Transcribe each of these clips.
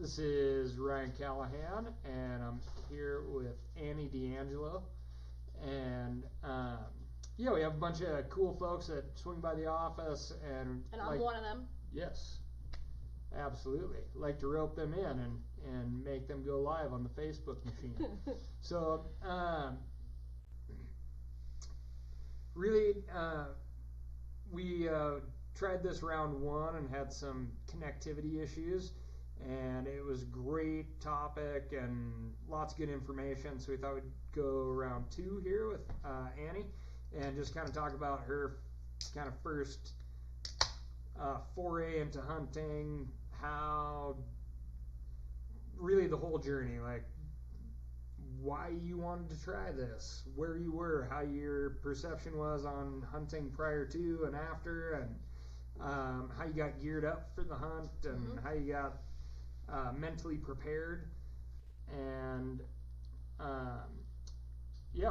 This is Ryan Callahan, and I'm here with Annie D'Angelo. And we have a bunch of cool folks that swing by the office, and I'm one of them. Yes, absolutely. Like to rope them in and make them go live on the Facebook machine. So really, we tried this round one and had some connectivity issues, and it was a great topic and lots of good information, so we thought we'd go round two here with Annie and just kind of talk about her kind of first foray into hunting, how really the whole journey, like why you wanted to try this, where you were, how your perception was on hunting prior to and after, and how you got geared up for the hunt, and how you got mentally prepared. And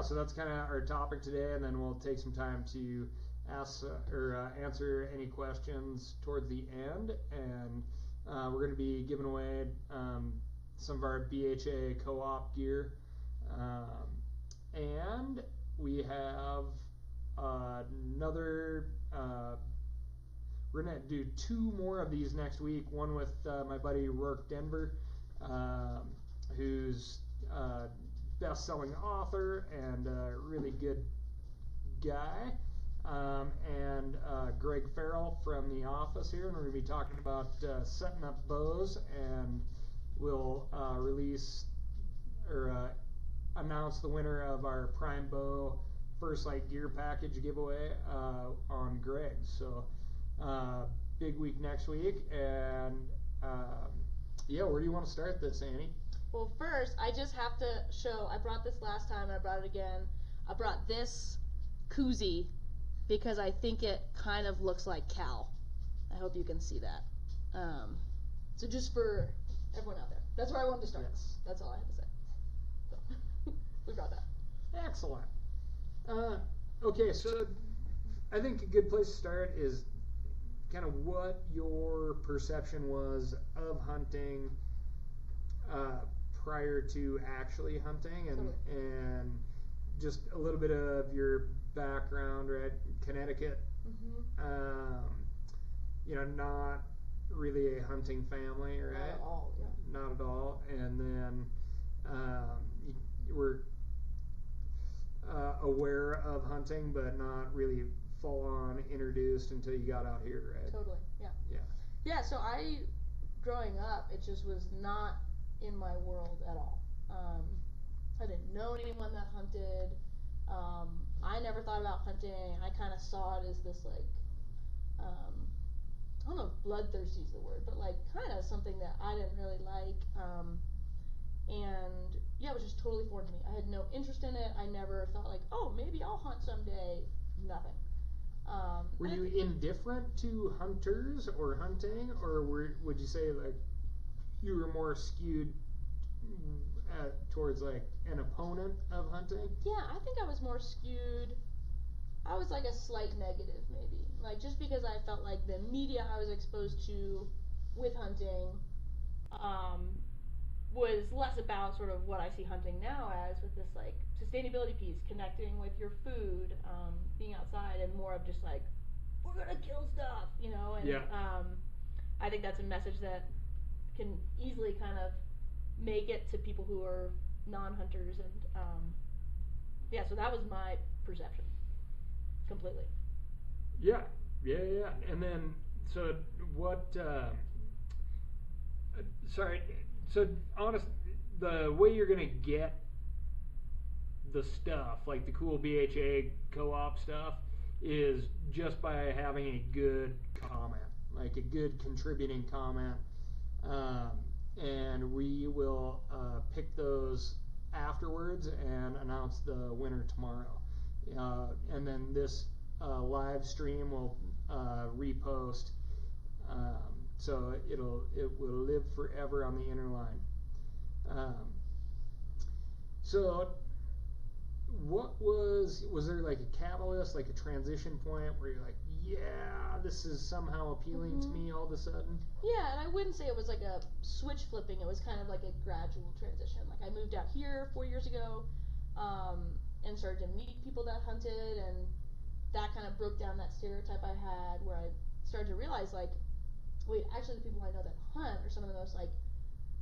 so that's kind of our topic today, and then we'll take some time to ask or answer any questions toward the end. And we're going to be giving away some of our BHA co-op gear. And we have another, we're going to do two more of these next week. One with my buddy Rourke Denver, who's a best-selling author and a really good guy, and Greg Farrell from The Office here, and we're going to be talking about setting up bows, and we'll release or announce the winner of our Prime Bow First Light Gear Package giveaway on Greg. So big week next week, and where do you want to start this, Annie? Well, first, I just have to show, I brought this last time, and I brought it again. I brought this koozie because I think it kind of looks like Cal. I hope you can see that. So just for everyone out there. That's where I wanted to start. Yes. That's all I have to say. So, we brought that. Excellent. Okay, so I think a good place to start is kind of what your perception was of hunting prior to actually hunting, and just a little bit of your background, right? Connecticut, not really a hunting family, right? Not at all, yeah. Not at all. And then you were aware of hunting, but not really full on introduced until you got out here, right? Totally, yeah. Yeah. Yeah, so growing up, it just was not in my world at all. I didn't know anyone that hunted. I never thought about hunting. I kind of saw it as this, like, I don't know if bloodthirsty is the word, but like kind of something that I didn't really like. And it was just totally foreign to me. I had no interest in it. I never thought like, oh, maybe I'll hunt someday. Nothing. Were you indifferent to hunters or hunting, or would you say like you were more skewed towards like an opponent of hunting? Yeah, I think I was more skewed. I was like a slight negative, maybe. Like just because I felt like the media I was exposed to with hunting was less about sort of what I see hunting now as, with this like sustainability piece, connecting with your food, being outside, and more of just like, we're gonna kill stuff, and I think that's a message that can easily kind of make it to people who are non-hunters, and so that was my perception completely. Yeah. And then so what so honest, the way you're gonna get the stuff, like the cool BHA co-op stuff, is just by having a good comment, like a good contributing comment, and we will pick those afterwards and announce the winner tomorrow, and then this live stream will repost, so it will live forever on the inner line. So what was there like a catalyst, like a transition point where you're like, yeah, this is somehow appealing to me all of a sudden? Yeah, and I wouldn't say it was like a switch flipping. It was kind of like a gradual transition. Like I moved out here 4 years ago, and started to meet people that hunted, and that kind of broke down that stereotype I had, where I started to realize, like, wait, actually the people I know that hunt are some of the most like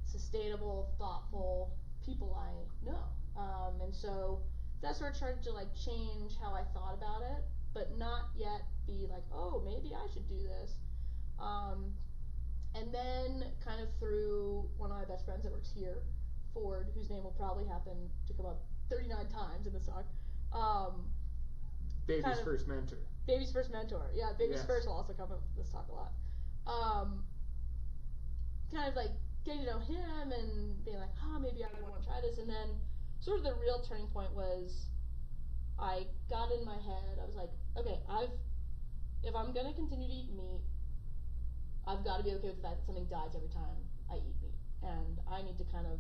sustainable, thoughtful people I know. And so that sort of started to like change how I thought about it, but not yet be like, oh, maybe I should do this. And then kind of through one of my best friends that works here, Ford, whose name will probably happen to come up 39 times in this talk. Baby's first mentor. Baby's first mentor. Yeah, Baby's first will also come up in this talk a lot. Kind of like getting to know him and being like, maybe I want to try this. And then sort of the real turning point was I got in my head, I was like, okay, if I'm going to continue to eat meat, I've got to be okay with the fact that something dies every time I eat meat. And I need to kind of,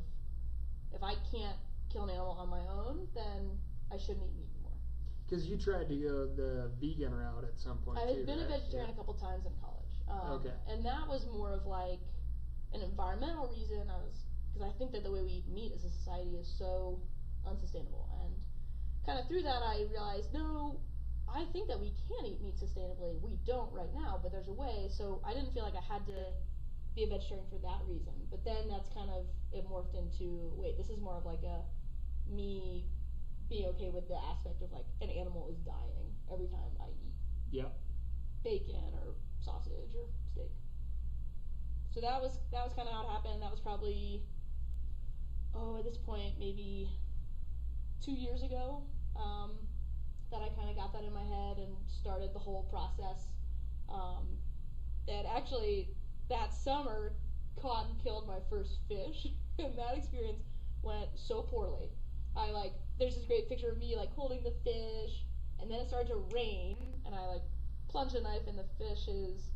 if I can't kill an animal on my own, then I shouldn't eat meat anymore. Because you tried to go the vegan route at some point, I had been a vegetarian a couple times in college. Okay. And that was more of like an environmental reason. Because I think that the way we eat meat as a society is so unsustainable. And kind of through that I realized, no, I think that we can eat meat sustainably. We don't right now, but there's a way. So I didn't feel like I had to be a vegetarian for that reason. But then that's kind of, it morphed into, wait, this is more of like a me being okay with the aspect of like an animal is dying every time I eat bacon or sausage or steak. So that was kind of how it happened. That was probably, at this point, maybe 2 years ago, that I kind of got that in my head and started the whole process. And actually, that summer, caught and killed my first fish, and that experience went so poorly. There's this great picture of me like holding the fish, and then it started to rain, and I like plunged a knife in the fish's,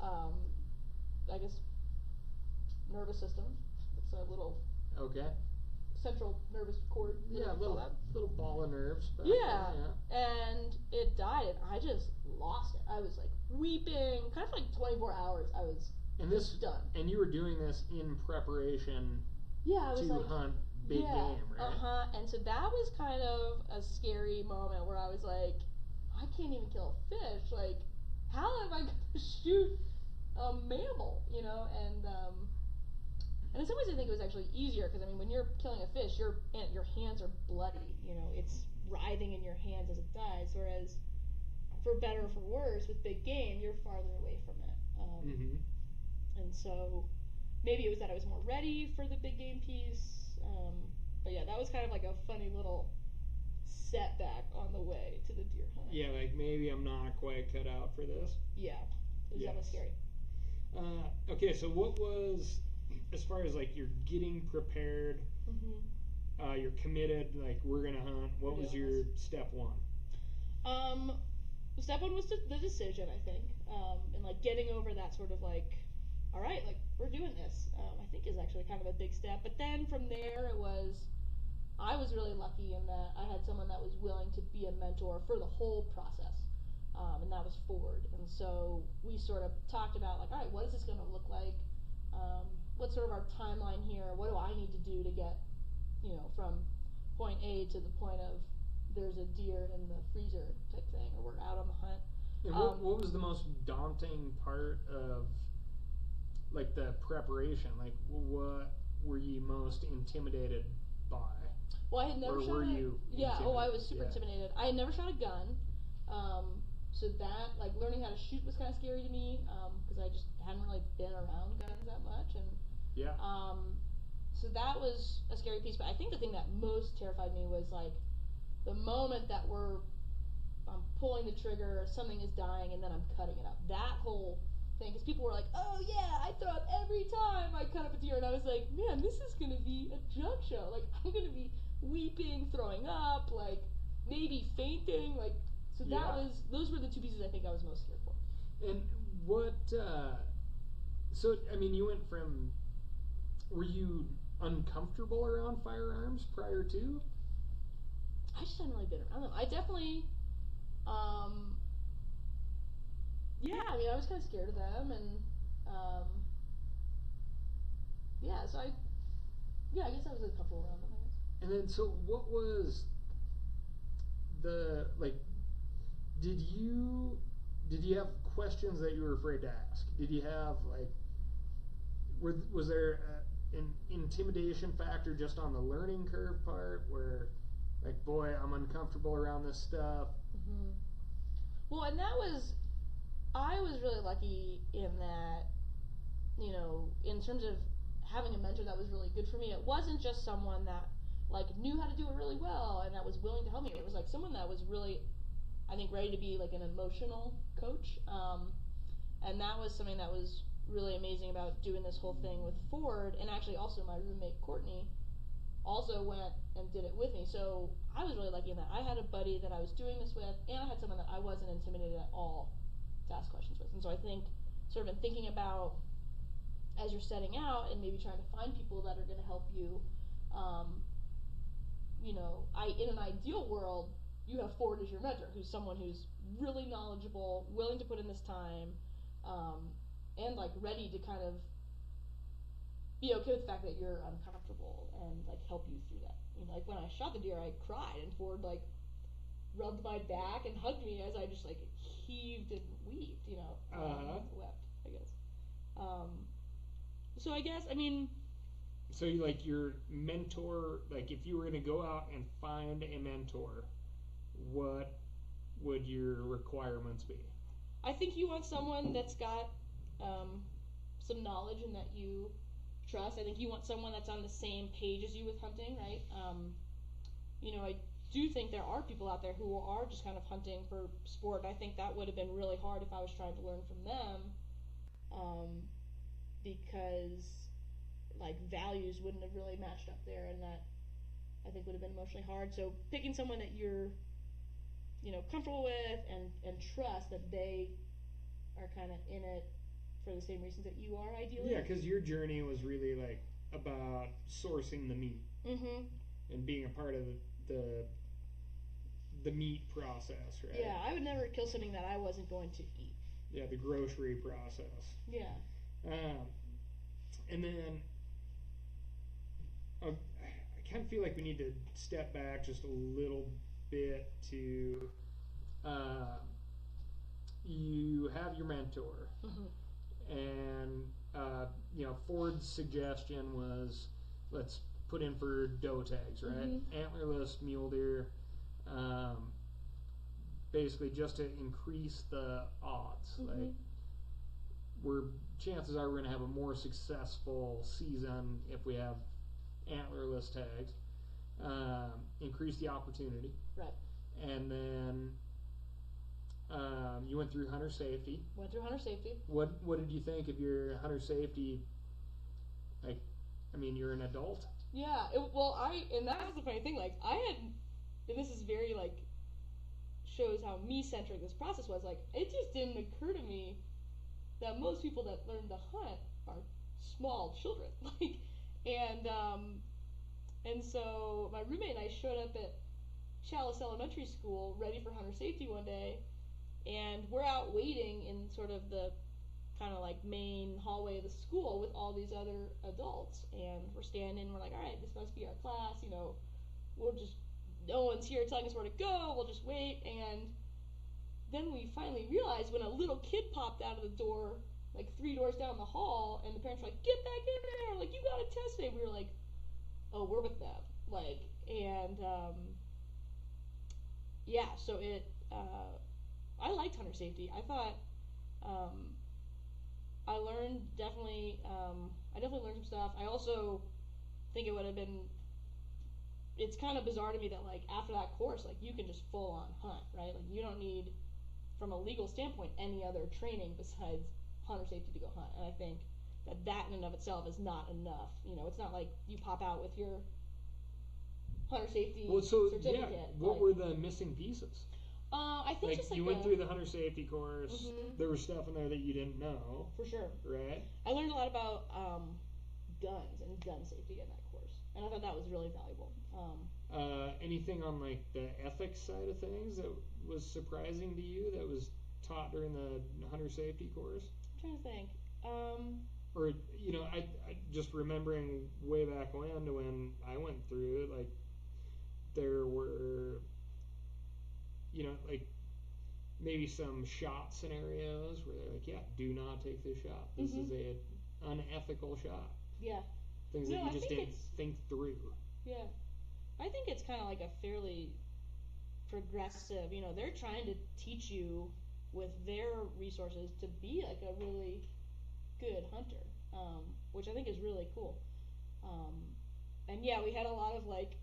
I guess, nervous system. It's a little central nervous cord. Yeah, little ball of nerves. Yeah, and it died, and I just lost it. I was like weeping, kind of like 24 hours. I was done. And you were doing this in preparation I was to hunt big game, right? And so that was kind of a scary moment where I was like, I can't even kill a fish. Like, how am I going to shoot a mammal? And in some ways I think it was actually easier, because I mean, when you're killing a fish, your hands are bloody. It's writhing in your hands as it dies. Whereas, for better or for worse, with big game, you're farther away from it. And so maybe it was that I was more ready for the big game piece. But yeah, that was kind of like a funny little setback on the way to the deer hunt. Yeah, like maybe I'm not quite cut out for this. Yeah, that was scary. Okay, so what was, as far as like you're getting prepared, you're committed, like we're gonna hunt, what was your step one? Step one was the decision, I think, and like getting over that sort of like, all right, like we're doing this, I think is actually kind of a big step. But then from there I was really lucky in that I had someone that was willing to be a mentor for the whole process, and that was Ford. And so we sort of talked about like, all right, what is this going to look like? What's sort of our timeline here? What do I need to do to get, from point A to the point of there's a deer in the freezer type thing, or we're out on the hunt. And what was the most daunting part of like the preparation? Like, what were you most intimidated by? Well, I had never shot I was super intimidated. I had never shot a gun, so that, like, learning how to shoot was kind of scary to me, because I just hadn't really been around guns that much, and so that was a scary piece. But I think the thing that most terrified me was like the moment that I'm pulling the trigger, something is dying, and then I'm cutting it up. That whole thing, because people were like, oh yeah, I throw up every time I cut up a deer, and I was like, man, this is gonna be a junk show. Like, I'm gonna be weeping, throwing up, like maybe fainting, like, so those were the two pieces I think I was most scared for. And what so I mean, you went from, were you uncomfortable around firearms prior to? I just hadn't really been around them. I definitely yeah, I mean, I was kind of scared of them, and yeah, so I guess I was comfortable around them, I guess. And then, so what was the, like, did you have questions that you were afraid to ask? Did you have, like, was there an intimidation factor just on the learning curve part where, like, boy, I'm uncomfortable around this stuff? Mm-hmm. Well, and I was really lucky in that, you know, in terms of having a mentor that was really good for me, it wasn't just someone that, like, knew how to do it really well and that was willing to help me. It was, like, someone that was really, I think, ready to be, like, an emotional coach. And that was something that was really amazing about doing this whole thing with Ford. And actually also my roommate, Courtney, also went and did it with me. So I was really lucky in that I had a buddy that I was doing this with, and I had someone that I wasn't intimidated at all to ask questions with. And so I think, sort of in thinking about, as you're setting out and maybe trying to find people that are going to help you, you know, in an ideal world, you have Ford as your mentor, who's someone who's really knowledgeable, willing to put in this time, and, like, ready to kind of be okay with the fact that you're uncomfortable and, like, help you through that. You know, like, when I shot the deer, I cried, and Ford, like, rubbed my back and hugged me as I just, like, heaved and weaved, you know, wept, I guess. So I guess, I mean, so you, like, your mentor, like, if you were going to go out and find a mentor, what would your requirements be? I think you want someone that's got some knowledge and that you trust. I think you want someone that's on the same page as you with hunting, right? You know, I do think there are people out there who are just kind of hunting for sport. I think that would have been really hard if I was trying to learn from them, because, like, values wouldn't have really matched up there, and that, I think, would have been emotionally hard. So picking someone that you're, you know, comfortable with and trust that they are kind of in it for the same reasons that you are, ideally. Yeah, because your journey was really, like, about sourcing the meat. Mm-hmm. And being a part of the meat process, right? Yeah, I would never kill something that I wasn't going to eat. Yeah, the grocery process. Yeah. And then I kind of feel like we need to step back just a little bit to you have your mentor, and you know, Ford's suggestion was, let's put in for doe tags, right? Antlerless mule deer, basically just to increase the odds. Like, chances are we're going to have a more successful season if we have antlerless tags. Increase the opportunity. Right. And then you went through hunter safety. Went through hunter safety. What did you think of your hunter safety? Like, I mean, you're an adult. Yeah. And that was the funny thing. Like, and this is very, like, shows how me-centric this process was. Like, it just didn't occur to me that most people that learn to hunt are small children. Like, and so my roommate and I showed up at Chalice Elementary School ready for hunter safety one day, and we're out waiting in sort of the kind of, like, main hallway of the school with all these other adults, and we're standing, we're like, all right, this must be our class, you know, no one's here telling us where to go, we'll just wait. And then we finally realized when a little kid popped out of the door, like, 3 doors down the hall, and the parents were like, get back in there, like, you got a test day. We were like, oh, we're with them. Like, and yeah, so I liked hunter safety. I thought I learned definitely learned some stuff. I also think it would have been, it's kind of bizarre to me that, like, after that course, like, you can just full on hunt, right? Like, you don't need, from a legal standpoint, any other training besides hunter safety to go hunt. And I think that in and of itself is not enough. You know, it's not like you pop out with your hunter safety certificate. Yeah, what were the missing pieces? I think, like, just like you went through the hunter safety course. There was stuff in there that you didn't know. For sure. Right. I learned a lot about guns and gun safety in that course, and I thought that was really valuable. Anything on, like, the ethics side of things that was surprising to you? That was taught during the hunter safety course? I'm trying to think. Or, I just remembering way back when I went through it, like, there were, like, maybe some shot scenarios where they're like, yeah, do not take this shot. This is a unethical shot. Yeah. Things that you just didn't think through. Yeah. I think it's kind of like a fairly progressive, they're trying to teach you with their resources to be like a really good hunter, which I think is really cool. And yeah, we had a lot of like,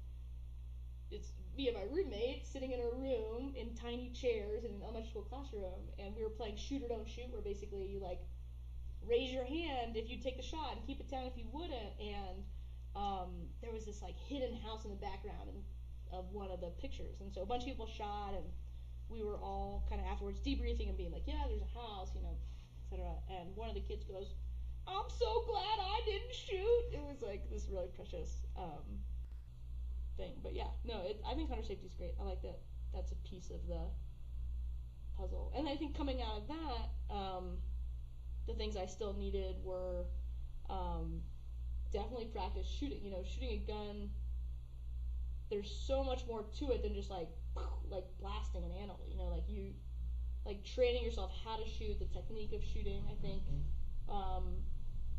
it's me and my roommate sitting in a room in tiny chairs in an elementary school classroom, and we were playing shoot or don't shoot, where basically you like raise your hand if you take the shot and keep it down if you wouldn't. And there was this like hidden house in the background of one of the pictures, and so a bunch of people shot, and we were all kind of afterwards debriefing and being like, yeah, there's a house, etc. And one of the kids goes, I'm so glad I didn't shoot. It was like this really precious thing. But yeah, no, I think hunter safety is great. I like that. That's a piece of the puzzle. And I think coming out of that, the things I still needed were definitely practice shooting. Shooting a gun, there's so much more to it than just like blasting an animal. Like training yourself how to shoot, the technique of shooting, I think,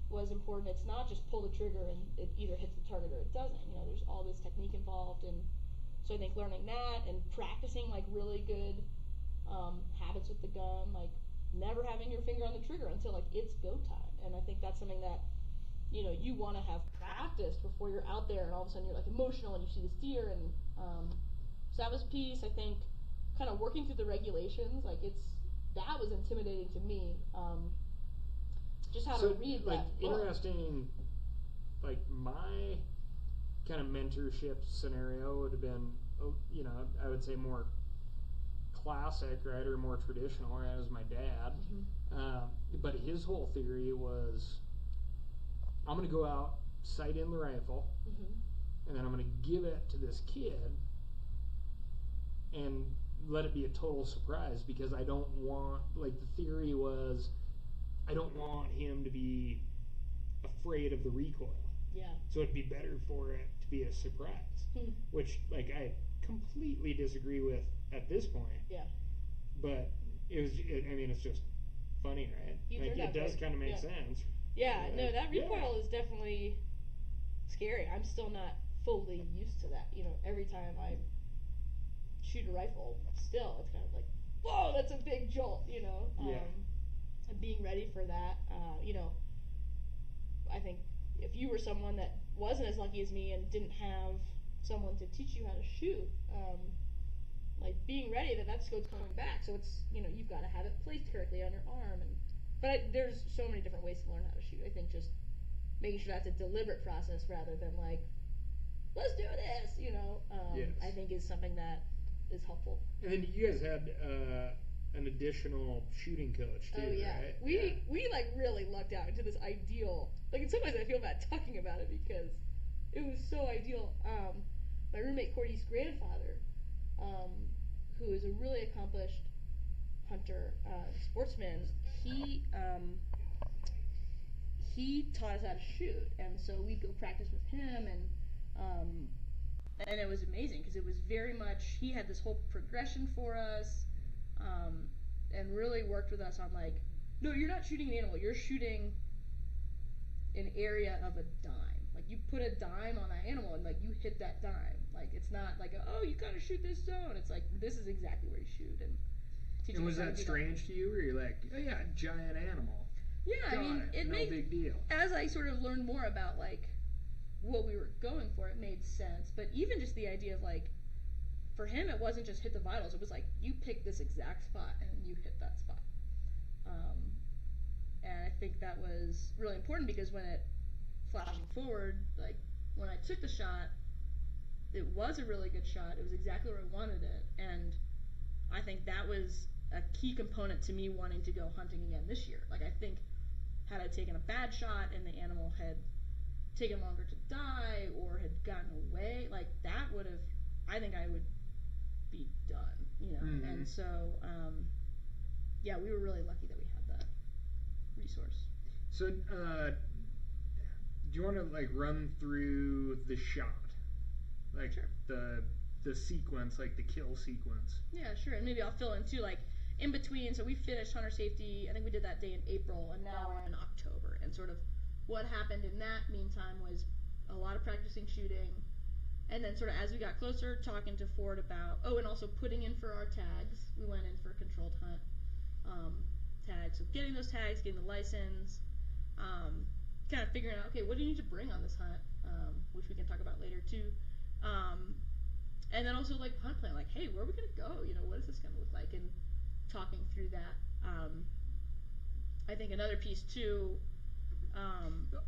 was important. It's not just pull the trigger and it either hits the target or it doesn't. There's all this technique involved, and so I think learning that and practicing like really good habits with the gun, like never having your finger on the trigger until like it's go time. And I think that's something that you want to have practiced before you're out there, and all of a sudden you're like emotional and you see this deer, and so that was a piece. I think kind of working through the regulations, like that was intimidating to me. Just how to read like that book. Interesting. Like my kind of mentorship scenario would have been, I would say more classic, right, or more traditional, right, as my dad. But his whole theory was, I'm going to go out, sight in the rifle, and then I'm going to give it to this kid and let it be a total surprise, because I don't want, like, the theory was, I don't want him to be afraid of the recoil. Yeah. So it'd be better for it to be a surprise, which, like, I completely disagree with at this point. Yeah. But it's just funny, right? Like, it does kind of make sense. Yeah, no, that recoil is definitely scary. I'm still not fully used to that. Every time I shoot a rifle, still, it's kind of like, whoa, that's a big jolt, and being ready for that, I think if you were someone that wasn't as lucky as me and didn't have someone to teach you how to shoot, like being ready that scope's coming back, so it's, you've got to have it placed correctly on your arm, but there's so many different ways to learn how to shoot. I think just making sure that's a deliberate process rather than like, let's do this, yes. I think is something that is helpful. And then you guys had an additional shooting coach too, right? We like really lucked out into this ideal, like in some ways I feel bad talking about it because it was so ideal. My roommate Cordy's grandfather, who is a really accomplished hunter, sportsman, he taught us how to shoot, and so we'd go practice with him, and it was amazing because it was very much, he had this whole progression for us, and really worked with us on like, no, you're not shooting an animal, you're shooting an area of a dime. Like you put a dime on that animal and like you hit that dime. Like it's not like, oh, you gotta shoot this zone. It's like, this is exactly where you shoot. And was that strange to you, or you're like, oh yeah, giant animal? Yeah, it no made, big deal. As I sort of learned more about like what we were going for, it made sense. But even just the idea of like, for him, it wasn't just hit the vitals. It was like, you pick this exact spot and you hit that spot. And I think that was really important because when it, flashing forward, like when I took the shot, it was a really good shot. It was exactly where I wanted it. And I think that was a key component to me wanting to go hunting again this year. Like I think had I taken a bad shot and the animal had taken longer to die or had gotten away, like that would have, I think I would be done, And so, yeah, we were really lucky that we had that resource. So, do you want to like run through the shot, like sure. the sequence, like the kill sequence? Yeah, sure. And maybe I'll fill in too, like in between. So we finished hunter safety. I think we did that day in April, and now we're in October. And sort of what happened in that meantime was a lot of practicing shooting, and then sort of as we got closer, talking to Ford about and also putting in for our tags. We went in for a controlled hunt tags. So getting those tags, getting the license. Kind of figuring out, okay, what do you need to bring on this hunt, which we can talk about later too. And then also like hunt plan, like, hey, where are we gonna go? What is this gonna look like? And talking through that. I think another piece too.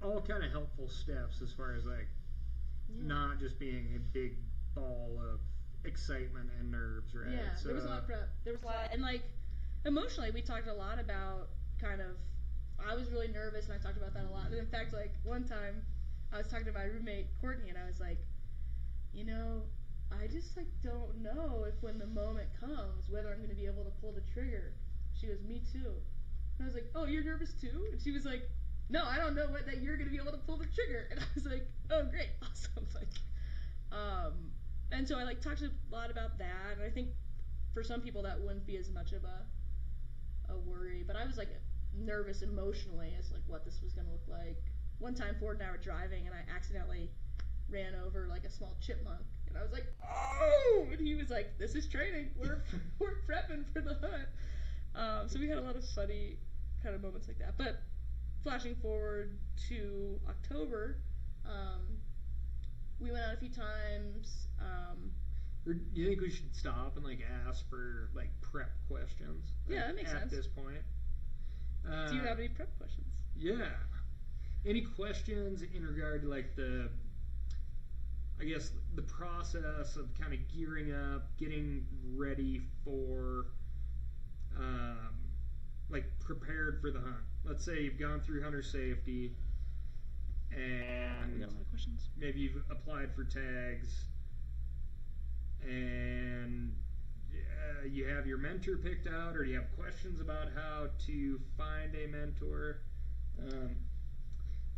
All kind of helpful steps as far as like not just being a big ball of excitement and nerves, right? Yeah, so, there was a lot of prep. There was a lot, and like emotionally, we talked a lot about kind of. I was really nervous, and I talked about that a lot. And in fact, like one time, I was talking to my roommate Courtney, and I was like, I just like don't know if when the moment comes whether I'm going to be able to pull the trigger. She goes, me too. And I was like, oh, you're nervous too? And she was like, no, I don't know that you're going to be able to pull the trigger. And I was like, oh, great, awesome. And so I like talked a lot about that, and I think for some people that wouldn't be as much of a worry, but I was like nervous emotionally as like what this was going to look like. One time Ford and I were driving and I accidentally ran over like a small chipmunk, and I was like, oh, and he was like, this is training, we're prepping for the hunt. So we had a lot of funny kind of moments like that. But flashing forward to October, we went out a few times. Do you think we should stop and like ask for like prep questions? Yeah, that makes sense. At this point. Do you have any prep questions? Yeah. Any questions in regard to like the process of kind of gearing up, getting ready for, like prepared for the hunt? Let's say you've gone through hunter safety, and we got a lot of questions. Maybe you've applied for tags, and you have your mentor picked out, or do you have questions about how to find a mentor?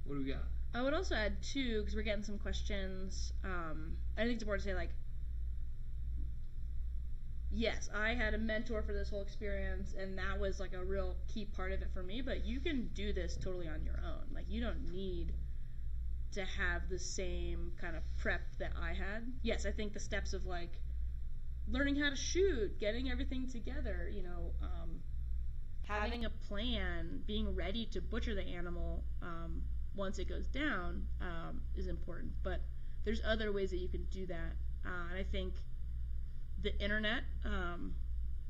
What do we got? I would also add too, because we're getting some questions. I think it's important to say, like, yes, I had a mentor for this whole experience, and that was like a real key part of it for me. But you can do this totally on your own. Like, you don't need to have the same kind of prep that I had. Yes, I think the steps of like learning how to shoot, getting everything together, having a plan, being ready to butcher the animal once it goes down is important. But there's other ways that you can do that. And I think the internet,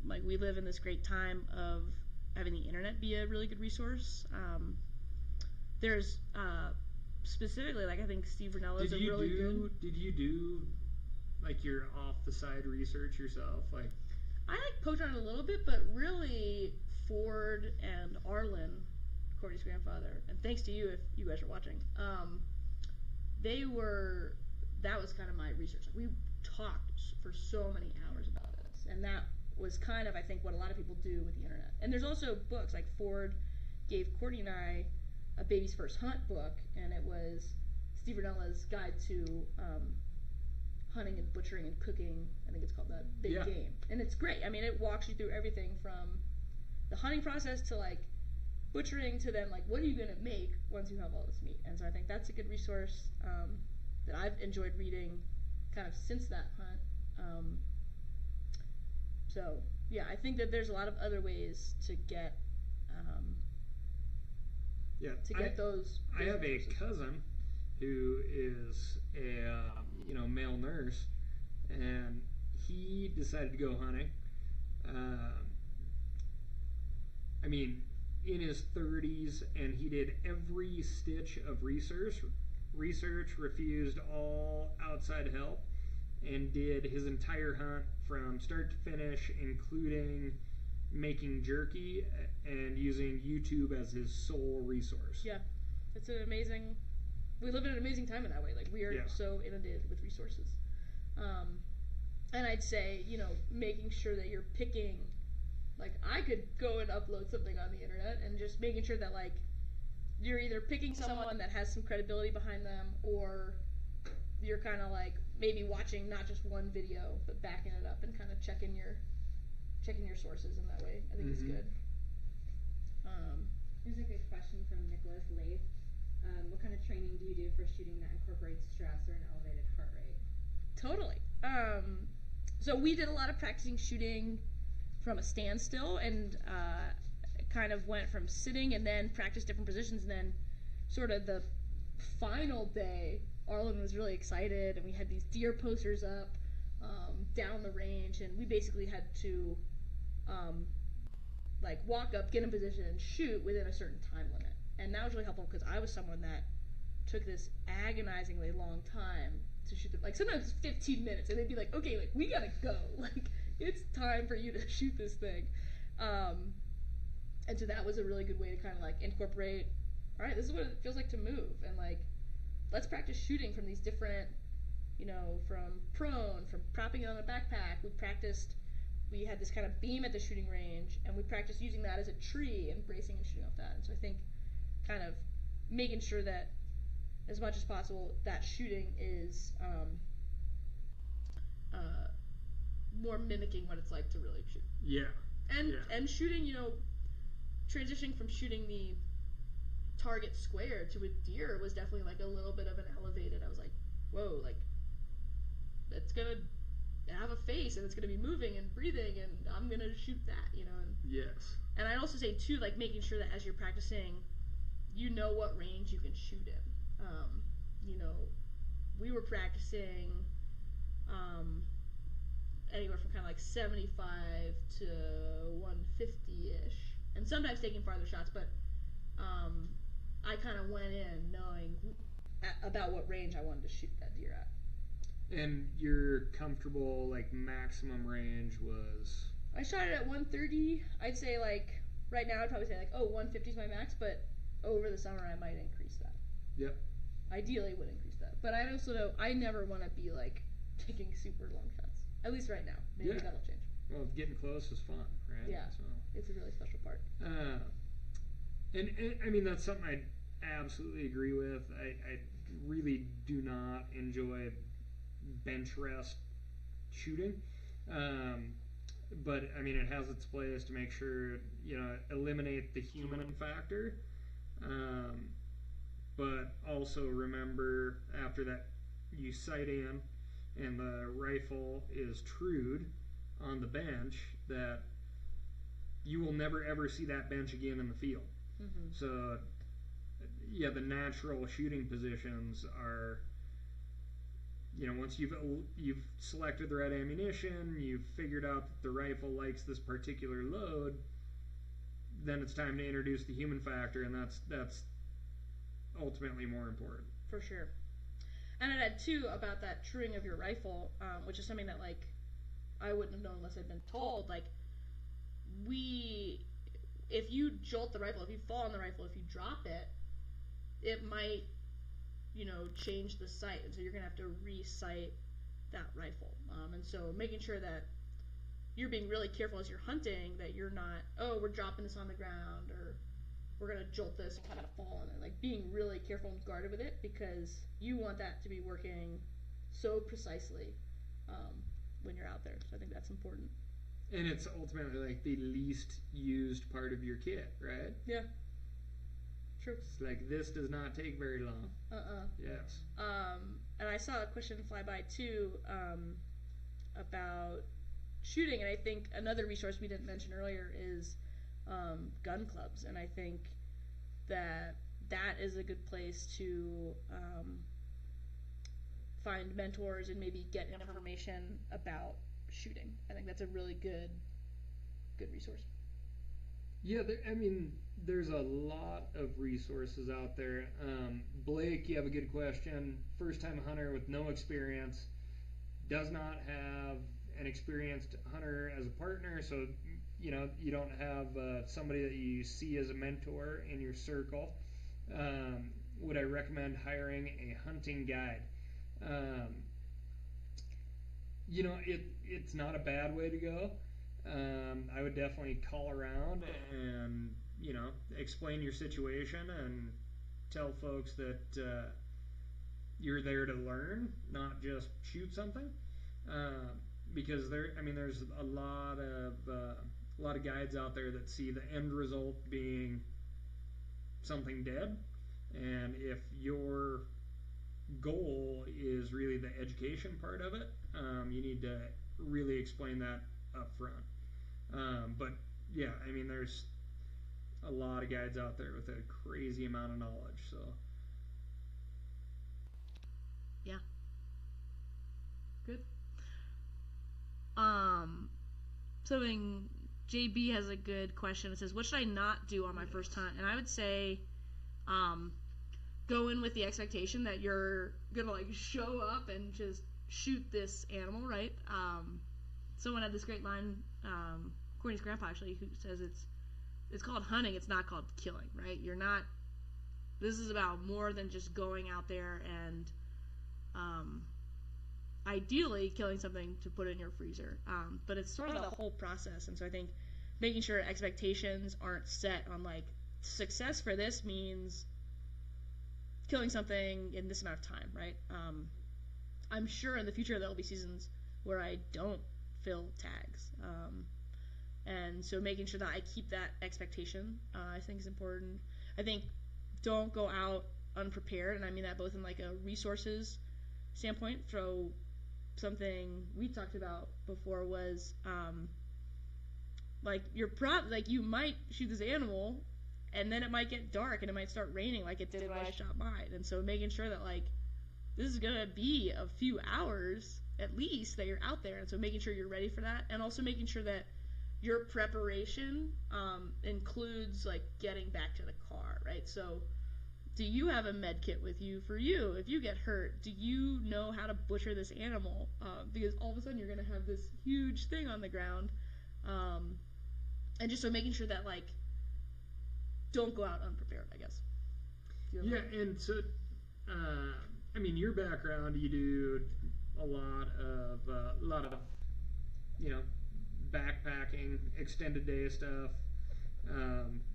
like we live in this great time of having the internet be a really good resource. There's specifically, like I think Steve Ranella is a really good. Did you do like your off the side research yourself? Like I like poked around a little bit, but really Ford and Arlen, Courtney's grandfather, and thanks to you if you guys are watching, that was kind of my research. Like, we talked for so many hours about this, and that was kind of, I think, what a lot of people do with the internet. And there's also books, like Ford gave Courtney and I a Baby's First Hunt book, and it was Steve Ranella's Guide to Hunting and Butchering and Cooking. I think it's called The Big Game. And it's great. I mean, it walks you through everything from the hunting process to like butchering to then like what are you going to make once you have all this meat. And so I think that's a good resource that I've enjoyed reading kind of since that hunt. So yeah, I think that there's a lot of other ways to get those I have a cousin who is a male nurse, and he decided to go hunting. In his 30s, and he did every stitch of research, refused all outside help, and did his entire hunt from start to finish, including making jerky and using YouTube as his sole resource. Yeah, it's an amazing. We live in an amazing time in that way. Like, we are so inundated with resources. And I'd say, making sure that you're picking Like, I could go and upload something on the internet, and just making sure that, like, you're either picking someone that has some credibility behind them, or you're kind of like maybe watching not just one video, but backing it up and kind of checking your sources in that way. I think it's good. Here's a good question from Nicholas Lath. What kind of training do you do for shooting that incorporates stress or an elevated heart rate? Totally. So we did a lot of practicing shooting from a standstill, and kind of went from sitting and then practiced different positions, and then sort of the final day, Arlen was really excited, and we had these deer posters up down the range, and we basically had to like walk up, get in position, and shoot within a certain time limit. And that was really helpful because I was someone that took this agonizingly long time to shoot like sometimes 15 minutes, and they'd be like, okay, like, we gotta go, like, it's time for you to shoot this thing. And so that was a really good way to kind of like incorporate, all right, this is what it feels like to move, and like, let's practice shooting from these different, from prone, from propping it on a backpack. We had this kind of beam at the shooting range, and we practiced using that as a tree and bracing and shooting off that. And so I think kind of making sure that as much as possible that shooting is more mimicking what it's like to really shoot. Yeah. And shooting, transitioning from shooting the target square to a deer was definitely like a little bit of an elevated. I was like, whoa, like, it's gonna have a face, and it's gonna be moving and breathing, and I'm gonna shoot that, And, yes. And I'd also say too, like, making sure that as you're practicing, you know what range you can shoot in. We were practicing anywhere from kind of like 75 to 150-ish, and sometimes taking farther shots, but I kind of went in knowing about what range I wanted to shoot that deer at. And your comfortable, like, maximum range was? I shot it at 130. I'd say, like, right now I'd probably say, like, 150 is my max, but over the summer I might increase that. Yep. Ideally would increase that. But I also know I never want to be, like, taking super long shots. At least right now. Maybe that'll change. Well, getting close is fun, right? Yeah. So. It's a really special part. And I mean, that's something I absolutely agree with. I really do not enjoy bench rest shooting. But, I mean, it has its place to make sure, eliminate the human factor. But also remember, after that, you sight in and the rifle is trued on the bench, that you will never ever see that bench again in the field. Mm-hmm. So, yeah, the natural shooting positions are, once you've selected the right ammunition, you've figured out that the rifle likes this particular load, then it's time to introduce the human factor, and that's ultimately more important. For sure. And I'd add too about that truing of your rifle, which is something that, like, I wouldn't have known unless I'd been told. Like, if you jolt the rifle, if you fall on the rifle, if you drop it, it might, change the sight, and so you're gonna have to re-sight that rifle. And so making sure that you're being really careful as you're hunting, that you're not, we're dropping this on the ground, or we're gonna jolt this and kind of fall on it. Like, being really careful and guarded with it, because you want that to be working so precisely when you're out there. So I think that's important. And it's ultimately like the least used part of your kit, right? Yeah. True. It's like, this does not take very long. Yes. And I saw a question fly by too about shooting, and I think another resource we didn't mention earlier is gun clubs, and I think that is a good place to find mentors and maybe get information about shooting. I think that's a really good resource. Yeah, there's a lot of resources out there. Blake, you have a good question. First-time hunter with no experience, does not have an experienced hunter as a partner, so you don't have somebody that you see as a mentor in your circle. Would I recommend hiring a hunting guide? It's not a bad way to go. I would definitely call around and, explain your situation and tell folks that you're there to learn, not just shoot something. Because there's a lot of guides out there that see the end result being something dead, and if your goal is really the education part of it, you need to really explain that up front. But yeah, there's a lot of guides out there with a crazy amount of knowledge, so yeah, good. Something JB has a good question. It says, what should I not do on my first hunt? And I would say go in with the expectation that you're gonna show up and just shoot this animal, right? Someone had this great line, Courtney's grandpa actually, who says it's called hunting, it's not called killing, right? This is about more than just going out there and ideally killing something to put in your freezer, but it's sort of the whole process. And so I think making sure expectations aren't set on success for this means killing something in this amount of time, right? I'm sure in the future there'll be seasons where I don't fill tags, and so making sure that I keep that expectation I think is important. I think don't go out unprepared, and I mean that both in a resources standpoint. Throw something we talked about before was you might shoot this animal and then it might get dark and it might start raining like it did when I shot mine, and so making sure that this is gonna be a few hours at least that you're out there, and so making sure you're ready for that, and also making sure that your preparation includes getting back to the car, right? So do you have a med kit with you for you if you get hurt? Do you know how to butcher this animal? Because all of a sudden you're going to have this huge thing on the ground. And just so making sure that don't go out unprepared, I guess. Yeah, and so, your background, you do a lot of backpacking, extended day stuff,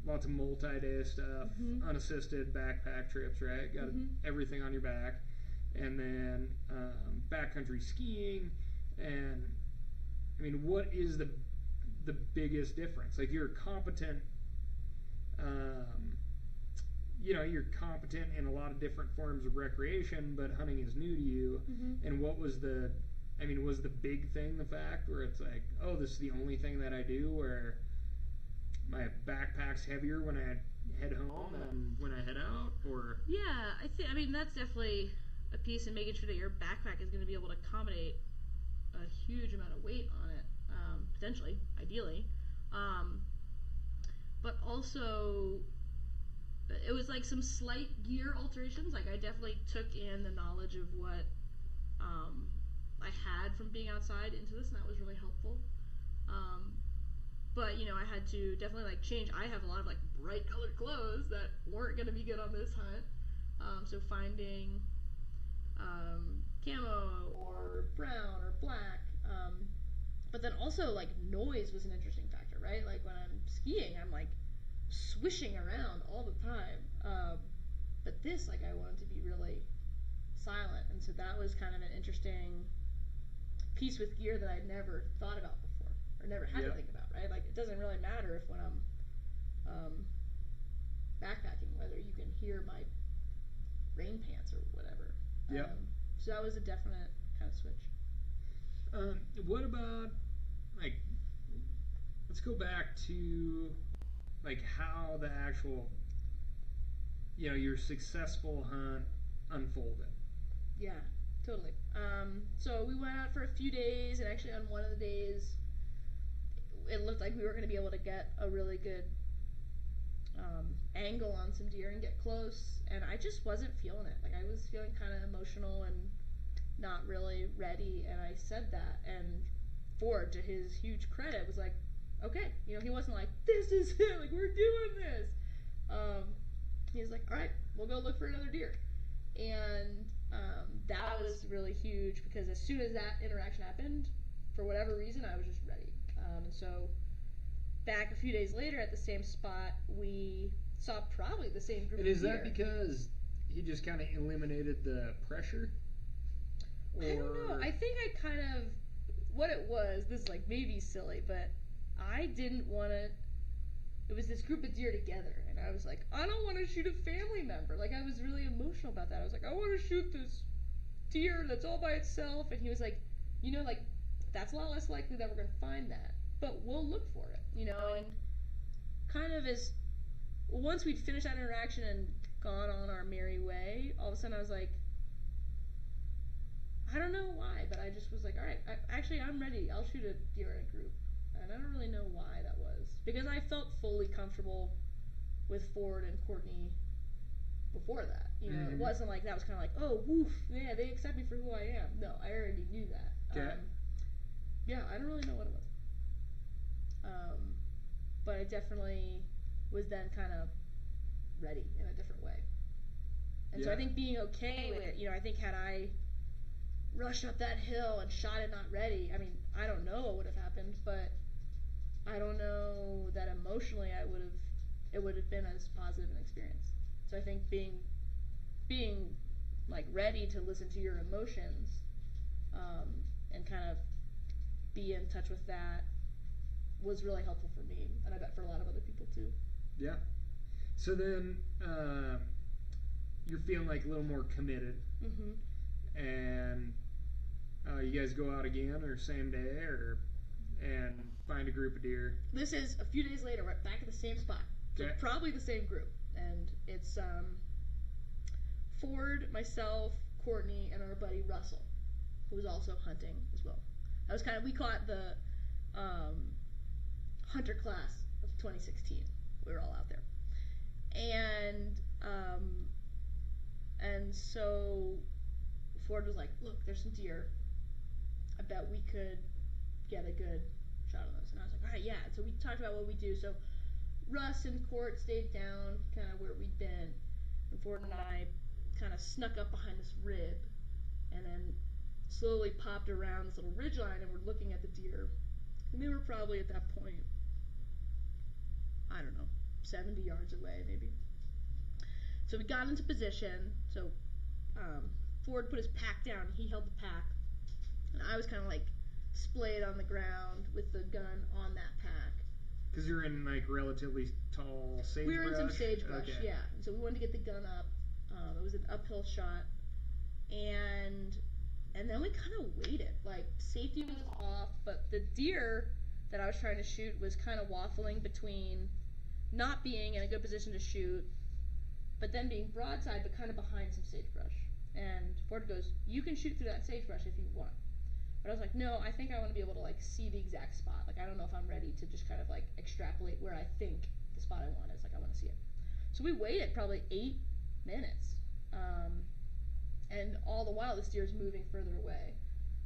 lots of multi-day stuff, unassisted backpack trips, right? Got everything on your back, and then backcountry skiing. And what is the biggest difference? You're competent. You're competent in a lot of different forms of recreation, but hunting is new to you. And what was was the big thing the fact where it's this is the only thing that I do, where my backpack's heavier when I head home than when I head out? Or yeah, that's definitely a piece in making sure that your backpack is going to be able to accommodate a huge amount of weight on it, potentially, ideally, but also it was some slight gear alterations. I definitely took in the knowledge of what I had from being outside into this, and that was really helpful. But I had to definitely change. I have a lot of bright colored clothes that weren't going to be good on this hunt. So finding camo or brown or black. But then also noise was an interesting factor, right? When I'm skiing, I'm swishing around all the time. But this, I wanted to be really silent, and so that was kind of an interesting piece with gear that I'd never thought about before, or never had to think about, right? It doesn't really matter if when I'm backpacking whether you can hear my rain pants or whatever. So that was a definite kind of switch. What about let's go back to how the actual your successful hunt unfolded. Yeah, totally. So we went out for a few days, and actually on one of the days it looked like we were going to be able to get a really good angle on some deer and get close, and I just wasn't feeling it. I was feeling kind of emotional and not really ready, and I said that, and Ford, to his huge credit, was okay. He wasn't this is it, we're doing this. He was all right, we'll go look for another deer. And that was really huge, because as soon as that interaction happened, for whatever reason, I was just ready. And so back a few days later at the same spot, we saw probably the same group and of is deer. that because he just kind of eliminated the pressure? Or... I don't know. I think I kind of, what it was, this is like maybe silly, but I didn't want to, it was this group of deer together, and I was like, I don't want to shoot a family member. Like, I was really emotional about that. I was like, I want to shoot this deer that's all by itself. And he was like, you know, like, that's a lot less likely that we're going to find that, but we'll look for it, you know. And kind of as, once we'd finished that interaction and gone on our merry way, all of a sudden I was like, I don't know why, but I just was like, all right, I'm ready. I'll shoot a deer in a group. And I don't really know why that was. Because I felt fully comfortable with Ford and Courtney before that. You know, it wasn't like that was kind of like, oh, woof, yeah, they accept me for who I am. No, I already knew that. Okay. Yeah, I don't really know what it was. But I definitely was then kind of ready in a different way. And so I think being okay with it, you know, I think had I rushed up that hill and shot it not ready, I mean, I don't know what would have happened, but I don't know that emotionally it would have been as positive an experience. So I think being like ready to listen to your emotions, and kind of be in touch with that was really helpful for me, and I bet for a lot of other people too. Yeah. So then you're feeling like a little more committed, and you guys go out again or same day and find a group of deer. This is a few days later. We're back at the same spot, so probably the same group, and it's Ford, myself, Courtney, and our buddy Russell, who was also hunting as well. That was kind of, we caught the hunter class of 2016. We were all out there, and so Ford was like, look, there's some deer. I bet we could get a good shot on those. And I was like, all right, yeah. And so we talked about what we do. So Russ and Court stayed down kind of where we'd been, and Ford and I kind of snuck up behind this rib and then slowly popped around this little ridgeline, and we're looking at the deer. And they were probably at that point, I don't know, 70 yards away maybe. So we got into position. So Ford put his pack down. He held the pack, and I was kind of like splayed on the ground with the gun on that pack. Because you're in like relatively tall sagebrush. We were in some sagebrush, yeah. And so we wanted to get the gun up. It was an uphill shot, and then we kind of waited. Like, safety was off, but the deer that I was trying to shoot was kind of waffling between not being in a good position to shoot, but then being broadside, but kind of behind some sagebrush. And Ford goes, you can shoot through that sagebrush if you want. But I was like, no, I think I want to be able to like see the exact spot. Like, I don't know if I'm ready to just kind of like extrapolate where I think the spot I want is. Like, I want to see it. So we waited probably 8 minutes. And all the while this deer is moving further away.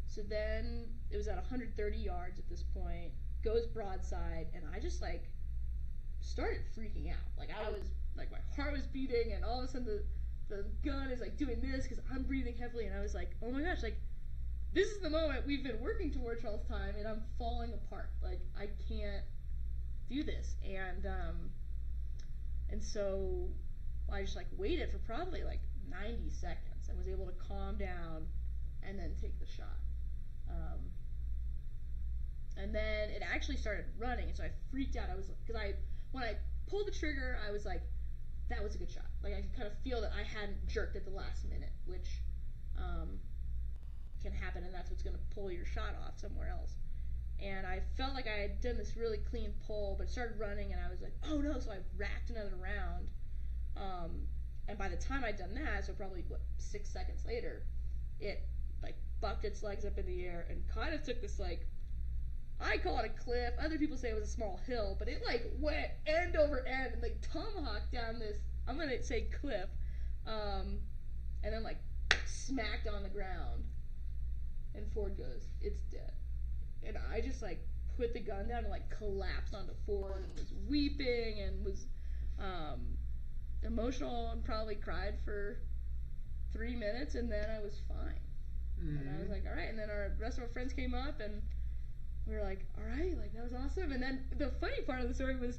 So then it was at 130 yards at this point, goes broadside, and I just like started freaking out. Like, I was like, my heart was beating, and all of a sudden the gun is like doing this because I'm breathing heavily, and I was like, oh my gosh, like, this is the moment we've been working towards all the time, and I'm falling apart. Like, I can't do this. And so I just like waited for probably like 90 seconds and was able to calm down and then take the shot. And then it actually started running, and so I freaked out. I was, because when I pulled the trigger, I was like, that was a good shot. Like, I could kind of feel that I hadn't jerked at the last minute, which can happen, and that's what's going to pull your shot off somewhere else. And I felt like I had done this really clean pull, but it started running, and I was like, oh no, so I racked another round. And by the time I'd done that, so probably, 6 seconds later, it, like, bucked its legs up in the air and kind of took this, like, I call it a cliff. Other people say it was a small hill, but it, like, went end over end and, like, tomahawked down this, I'm going to say cliff, and then, like, smacked on the ground. And Ford goes, it's dead. And I just, like, put the gun down and, like, collapsed onto Ford and was weeping and was emotional and probably cried for 3 minutes, and then I was fine. And I was like, all right. And then the rest of our friends came up, and we were like, all right, like that was awesome. And then the funny part of the story was,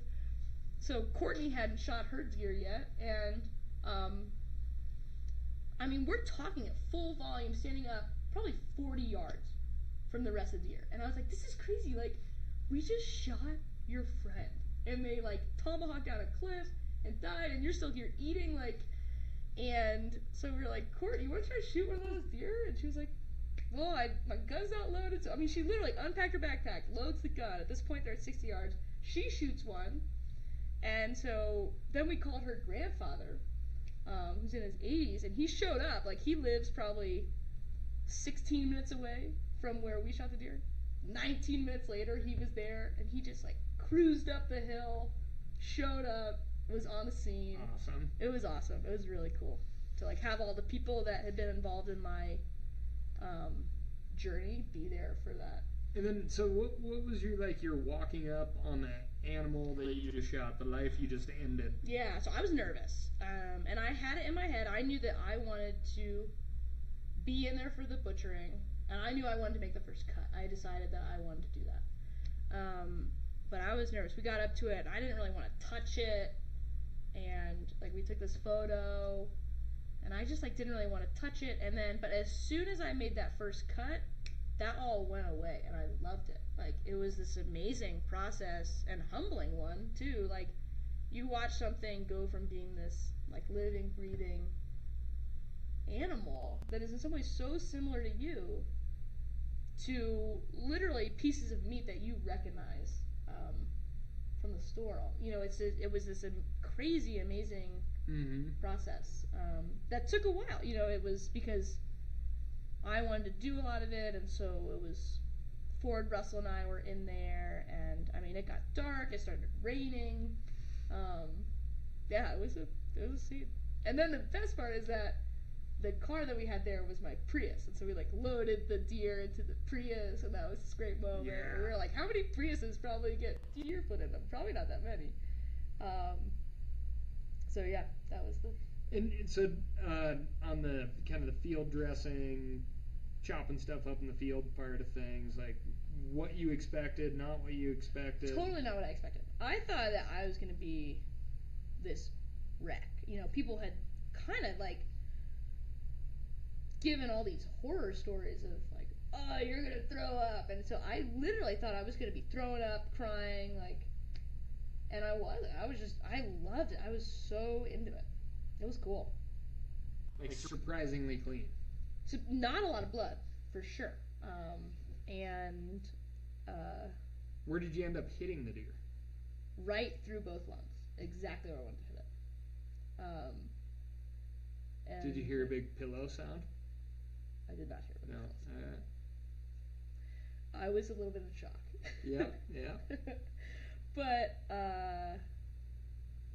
so Courtney hadn't shot her deer yet, and I mean, we're talking at full volume, standing up probably 40 yards from the rest of the deer. And I was like, this is crazy. Like, we just shot your friend. And they, like, tomahawked down a cliff and died, and you're still here eating, like... And so we were like, Courtney, you want to try to shoot one of those deer? And she was like, well, my gun's not loaded. So, I mean, she literally unpacked her backpack, loads the gun. At this point, they're at 60 yards. She shoots one. And so then we called her grandfather, who's in his 80s, and he showed up. Like, he lives probably 16 minutes away from where we shot the deer. 19 minutes later, he was there, and he just, like, cruised up the hill, showed up, was on the scene. Awesome. It was awesome. It was really cool to, like, have all the people that had been involved in my journey be there for that. And then, so what was your walking up on that animal that you just shot, the life you just ended? Yeah, so I was nervous. And I had it in my head. I knew that I wanted to be in there for the butchering, and I knew I wanted to make the first cut. I decided that I wanted to do that. But I was nervous. We got up to it. I didn't really want to touch it. And, like, we took this photo, and I just, like, didn't really want to touch it. And then, but as soon as I made that first cut, that all went away, and I loved it. Like, it was this amazing process, and humbling one, too. Like, you watch something go from being this, like, living, breathing animal that is in some ways so similar to you, to literally pieces of meat that you recognize from the store. You know, it was this crazy, amazing process that took a while. You know, it was because I wanted to do a lot of it, and so it was Ford, Russell, and I were in there, and I mean, it got dark. It started raining. Yeah, it was a scene. And then the best part is that the car that we had there was my Prius, and so we, like, loaded the deer into the Prius, and that was this great moment. Yeah. We were like, how many Priuses probably get deer put in them? Probably not that many. So yeah, that was the... And so on the kind of the field dressing, chopping stuff up in the field part of things, like, what you expected, not what you expected? Totally not what I expected. I thought that I was going to be this wreck. You know, people had kind of, like, given all these horror stories of, like, oh, you're going to throw up. And so I literally thought I was going to be throwing up, crying, like, and I wasn't. I loved it. I was so into it. It was cool. Like, surprisingly clean. So not a lot of blood, for sure. Where did you end up hitting the deer? Right through both lungs. Exactly where I wanted to hit it. And did you hear a big pillow sound? I did not hear a big No. pillow sound. I was a little bit in shock. Yeah, yeah. But,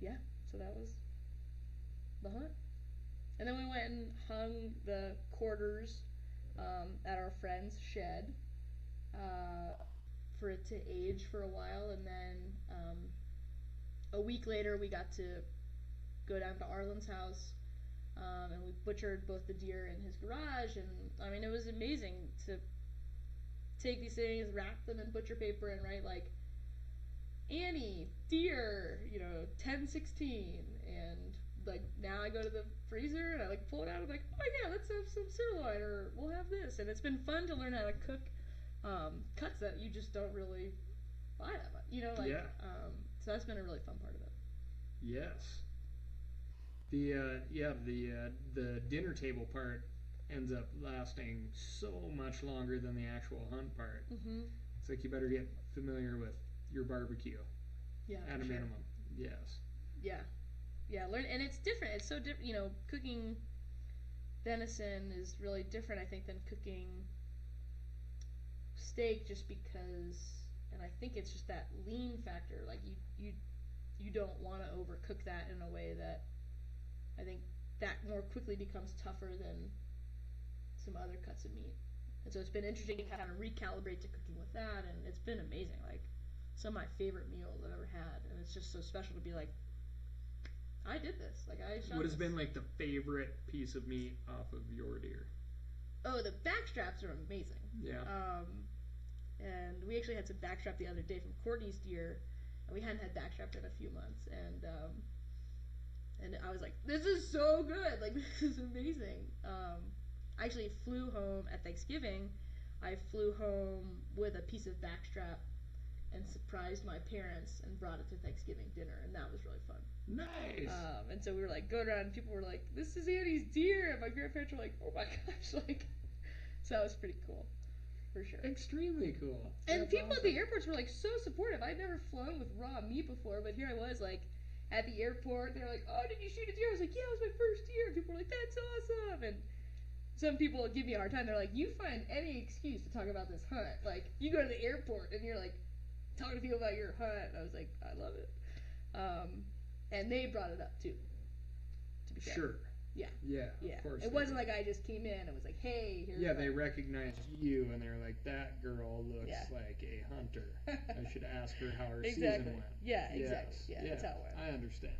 yeah, so that was the hunt. And then we went and hung the quarters at our friend's shed for it to age for a while, and then a week later we got to go down to Arlen's house, and we butchered both the deer in his garage, and I mean, it was amazing to take these things, wrap them in butcher paper, and write, like, Annie, deer, 10/16, and, like, now I go to the freezer and I, like, pull it out and I'm like, oh yeah, let's have some sirloin, or we'll have this. And it's been fun to learn how to cook cuts that you just don't really buy that much, Yeah. So that's been a really fun part of it. Yes. The dinner table part ends up lasting so much longer than the actual hunt part. Mm-hmm. It's like you better get familiar with your barbecue. Yeah. At a minimum. Yes. Yeah. Yeah, learn, and it's different. It's so different. Cooking venison is really different, I think, than cooking steak, just because, and I think it's just that lean factor. Like, you don't want to overcook that in a way that I think that more quickly becomes tougher than some other cuts of meat. And so it's been interesting to kind of recalibrate to cooking with that, and it's been amazing. Like, some of my favorite meals I've ever had, and it's just so special to be like, I did this. Like, I shot What has this. been, like, the favorite piece of meat off of your deer? Oh, the back straps are amazing. Yeah. And we actually had some backstrap the other day from Courtney's deer, and we hadn't had backstrap in a few months, and I was like, this is so good, like this is amazing. I actually flew home at Thanksgiving. I flew home with a piece of backstrap and surprised my parents and brought it to Thanksgiving dinner, and that was really fun. Nice. And so we were like going around, and people were like, "This is Annie's deer," and my grandparents were like, "Oh my gosh!" Like, so that was pretty cool, for sure. Extremely cool. And That's people awesome. at the airports were like so supportive. I'd never flown with raw meat before, but here I was like at the airport. They're like, "Oh, did you shoot a deer?" I was like, "Yeah, it was my first deer." And people were like, "That's awesome!" And some people give me a hard time. They're like, "You find any excuse to talk about this hunt. Like, you go to the airport and you're like talking to people about your hunt." And I was like, "I love it." And they brought it up too. To be fair. Sure. Yeah. Yeah. Yeah. Of course. It wasn't like I just came in and was like, "Hey, here's." Yeah, they recognized you and they're like, "That girl looks Yeah. like a hunter. I should ask her how her Exactly. season went." Yeah, exactly. Yes. Yeah, that's how it went. I understand.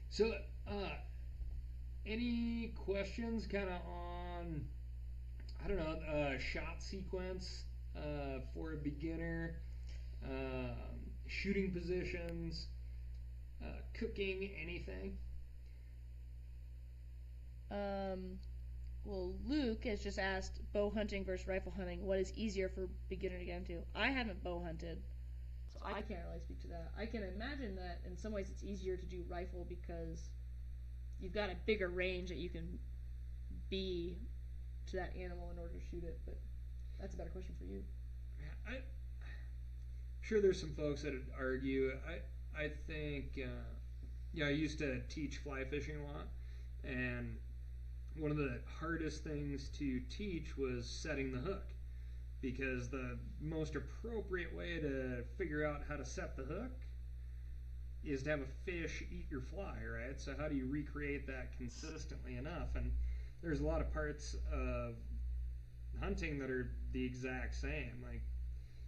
So, any questions kind of on, I don't know, shot sequence for a beginner, shooting positions, cooking, anything? Well, Luke has just asked bow hunting versus rifle hunting. What is easier for beginner to get into? I haven't bow hunted, so I can't really speak to that. I can imagine that in some ways it's easier to do rifle because you've got a bigger range that you can be to that animal in order to shoot it. But that's a better question for you. I'm sure there's some folks that would argue. I think, I used to teach fly fishing a lot, and one of the hardest things to teach was setting the hook, because the most appropriate way to figure out how to set the hook is to have a fish eat your fly, right? So how do you recreate that consistently enough? And there's a lot of parts of hunting that are the exact same. Like,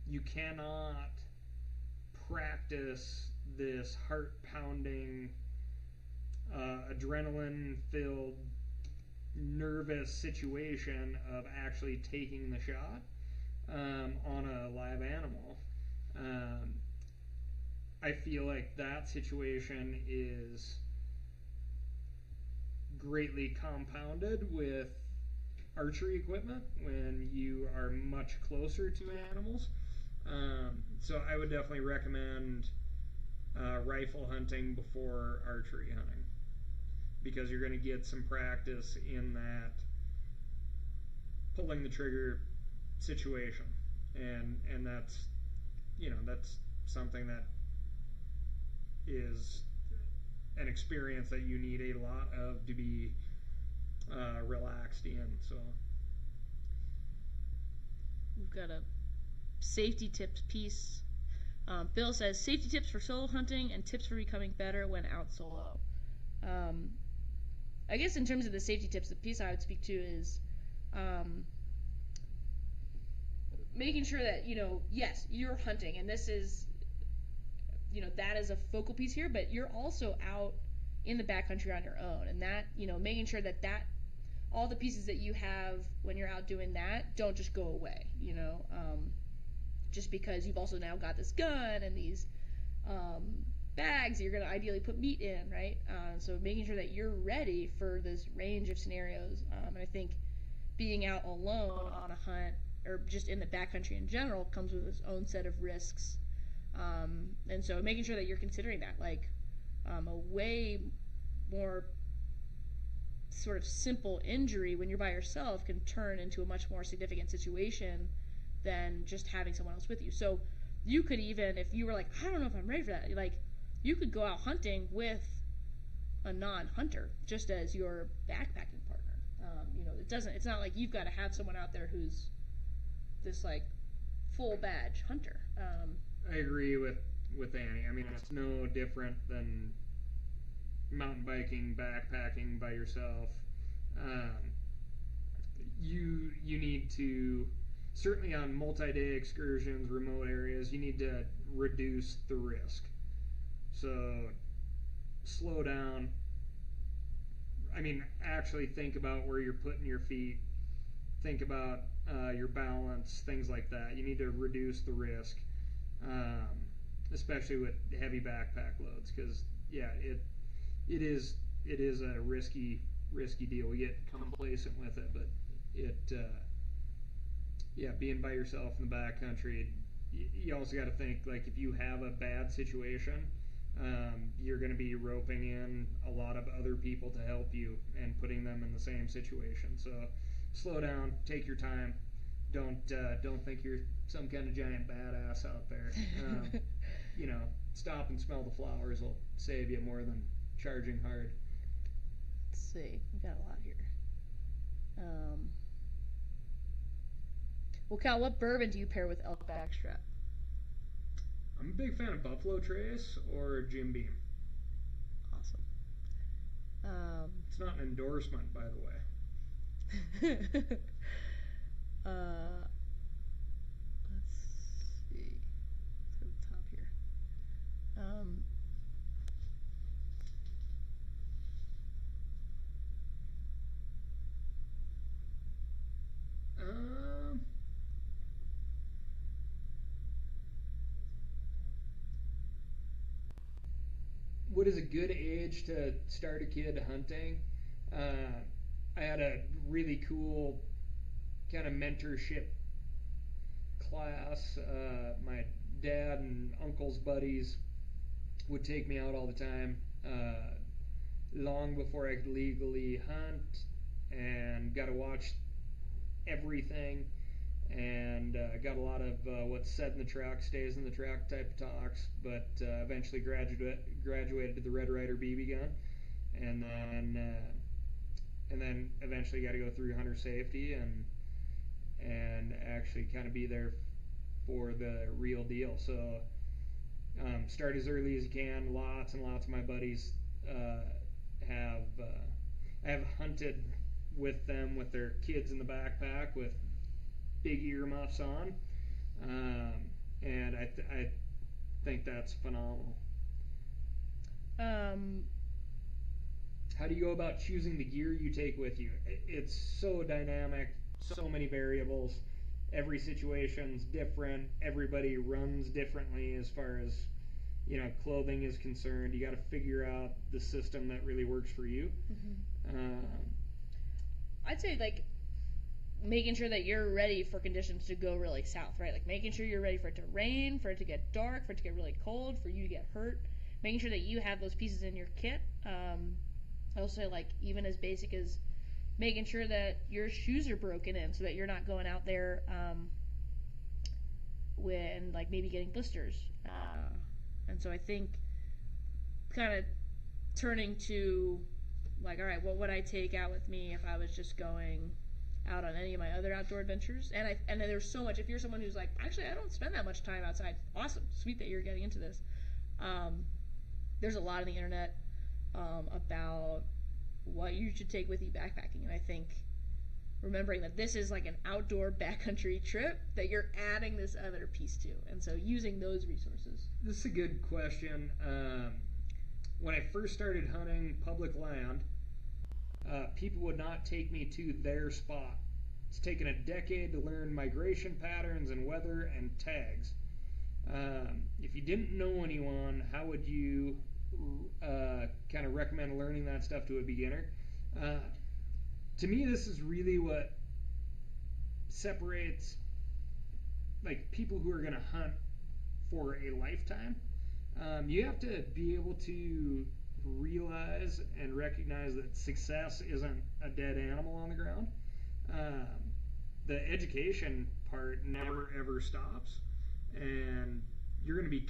you cannot practice this heart-pounding, adrenaline-filled, nervous situation of actually taking the shot on a live animal. I feel like that situation is greatly compounded with archery equipment when you are much closer to animals. So I would definitely recommend rifle hunting before archery hunting, because you're going to get some practice in that pulling the trigger situation, and that's something that is an experience that you need a lot of to be relaxed in. So We've got a safety tips piece. Bill says safety tips for solo hunting and tips for becoming better when out solo. I guess in terms of the safety tips, the piece I would speak to is making sure that, yes, you're hunting, and this is, that is a focal piece here, but you're also out in the backcountry on your own, and that, making sure that all the pieces that you have when you're out doing that don't just go away, just because you've also now got this gun and these bags that you're going to ideally put meat in, right? So making sure that you're ready for this range of scenarios. And I think being out alone on a hunt, or just in the backcountry in general, comes with its own set of risks. And so making sure that you're considering that, like a way more sort of simple injury when you're by yourself can turn into a much more significant situation than just having someone else with you. So you could even, if you were like, I don't know if I'm ready for that, like, you could go out hunting with a non-hunter just as your backpacking partner. It's not like you've got to have someone out there who's this like full badge hunter. I agree with Annie. I mean, it's no different than mountain biking, backpacking by yourself. You need to, certainly on multi-day excursions, remote areas, you need to reduce the risk. So slow down. I mean, actually think about where you're putting your feet. think about your balance, things like that. You need to reduce the risk, especially with heavy backpack loads, because it is a risky deal. We get complacent with it, but being by yourself in the backcountry, you also got to think, like, if you have a bad situation, you're going to be roping in a lot of other people to help you and putting them in the same situation. So slow down, take your time. Don't think you're some kind of giant badass out there. Stop and smell the flowers will save you more than charging hard. Let's see, we've got a lot here. Well, Cal, what bourbon do you pair with elk backstrap? I'm a big fan of Buffalo Trace or Jim Beam. Awesome. It's not an endorsement, by the way. Let's see. Let's go to the top here. What is a good age to start a kid hunting? I had a really cool kind of mentorship class. My dad and uncle's buddies would take me out all the time, long before I could legally hunt, and got to watch everything, and got a lot of what's said in the truck stays in the truck type of talks, but eventually graduated to the Red Ryder BB gun, and then eventually got to go through hunter safety and actually kind of be there for the real deal. So start as early as you can. Lots and lots of my buddies have hunted with them with their kids in the backpack with big earmuffs on, and I think that's phenomenal. How do you go about choosing the gear you take with you? It's so dynamic, so many variables. Every situation's different. Everybody runs differently as far as clothing is concerned. You got to figure out the system that really works for you. Mm-hmm. I'd say making sure that you're ready for conditions to go really south, right? Like making sure you're ready for it to rain, for it to get dark, for it to get really cold, for you to get hurt. Making sure that you have those pieces in your kit. Also, even as basic as making sure that your shoes are broken in so that you're not going out there when maybe getting blisters. And so I think kind of turning to all right, what would I take out with me if I was just going out on any of my other outdoor adventures? And there's so much. If you're someone who's actually I don't spend that much time outside, awesome, sweet that you're getting into this. There's a lot on the internet about what you should take with you backpacking, and I think remembering that this is an outdoor backcountry trip that you're adding this other piece to, and so using those resources. This is a good question. When I first started hunting public land, people would not take me to their spot. It's taken a decade to learn migration patterns and weather and tags. If you didn't know anyone, how would you kind of recommend learning that stuff to a beginner? To me, this is really what separates people who are going to hunt for a lifetime. You have to be able to realize and recognize that success isn't a dead animal on the ground. The education part never ever stops, and you're going to be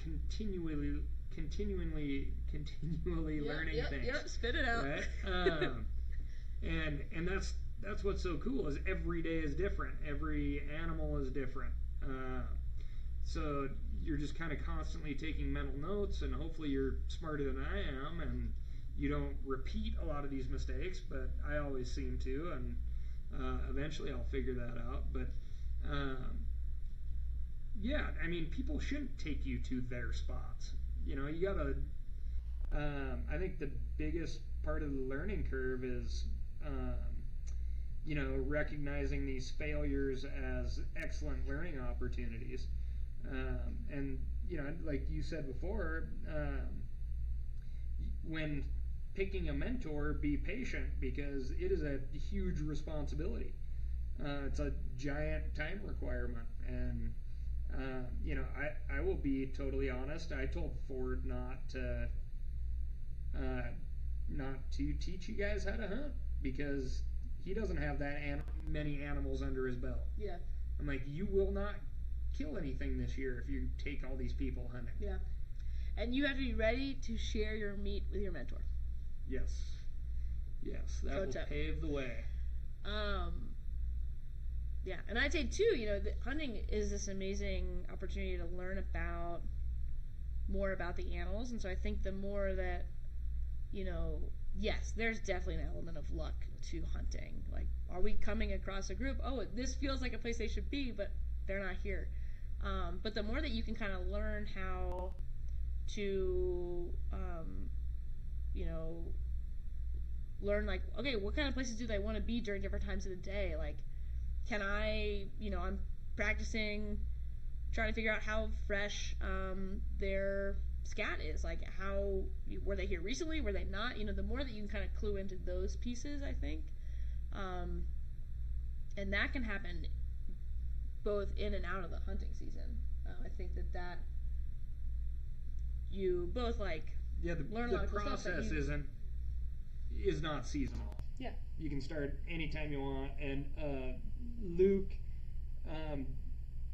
continually learning things. Yep, spit it out. Right? And that's what's so cool is every day is different. Every animal is different. So you're just kind of constantly taking mental notes, and hopefully you're smarter than I am, and you don't repeat a lot of these mistakes, but I always seem to, and eventually I'll figure that out. But people shouldn't take you to their spots. You gotta I think the biggest part of the learning curve is recognizing these failures as excellent learning opportunities. And like you said before, when picking a mentor, be patient, because it is a huge responsibility. It's a giant time requirement, and I will be totally honest. I told Ford not to teach you guys how to hunt because he doesn't have that many animals under his belt. Yeah. I'm like, you will not kill anything this year if you take all these people hunting. Yeah. And you have to be ready to share your meat with your mentor. Yes. That will pave the way. Yeah, and I'd say too, that hunting is this amazing opportunity to learn more about the animals, and so I think the more that, yes, there's definitely an element of luck to hunting. Like, are we coming across a group? Oh, this feels like a place they should be, but they're not here. But the more that you can kind of learn how to, learn like, okay, what kind of places do they want to be during different times of the day? Like, can I, I'm practicing trying to figure out how fresh their scat is. Like, how, were they here recently? Were they not? The more that you can kind of clue into those pieces, I think. And that can happen both in and out of the hunting season. I think that you both, like, learn a lot of the cool stuff. process is not seasonal. Yeah. You can start anytime you want. And Luke,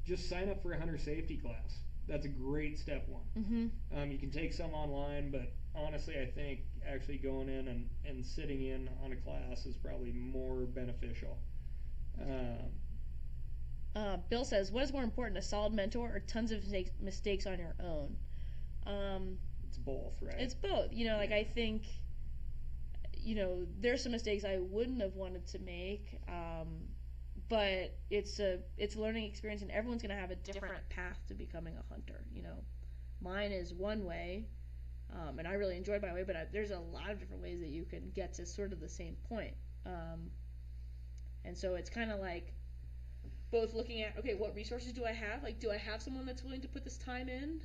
just sign up for a hunter safety class. That's a great step one. Mm-hmm. You can take some online, but honestly, I think actually going in and sitting in on a class is probably more beneficial. Bill says, what is more important, a solid mentor or tons of mistakes on your own? It's both, right? It's both. Like, I think, there's some mistakes I wouldn't have wanted to make, but it's a learning experience, and everyone's going to have a different path to becoming a hunter. Mine is one way, and I really enjoy my way, but there's a lot of different ways that you can get to sort of the same point. And so it's kind of like both looking at, okay, what resources do I have? Like, do I have someone that's willing to put this time in?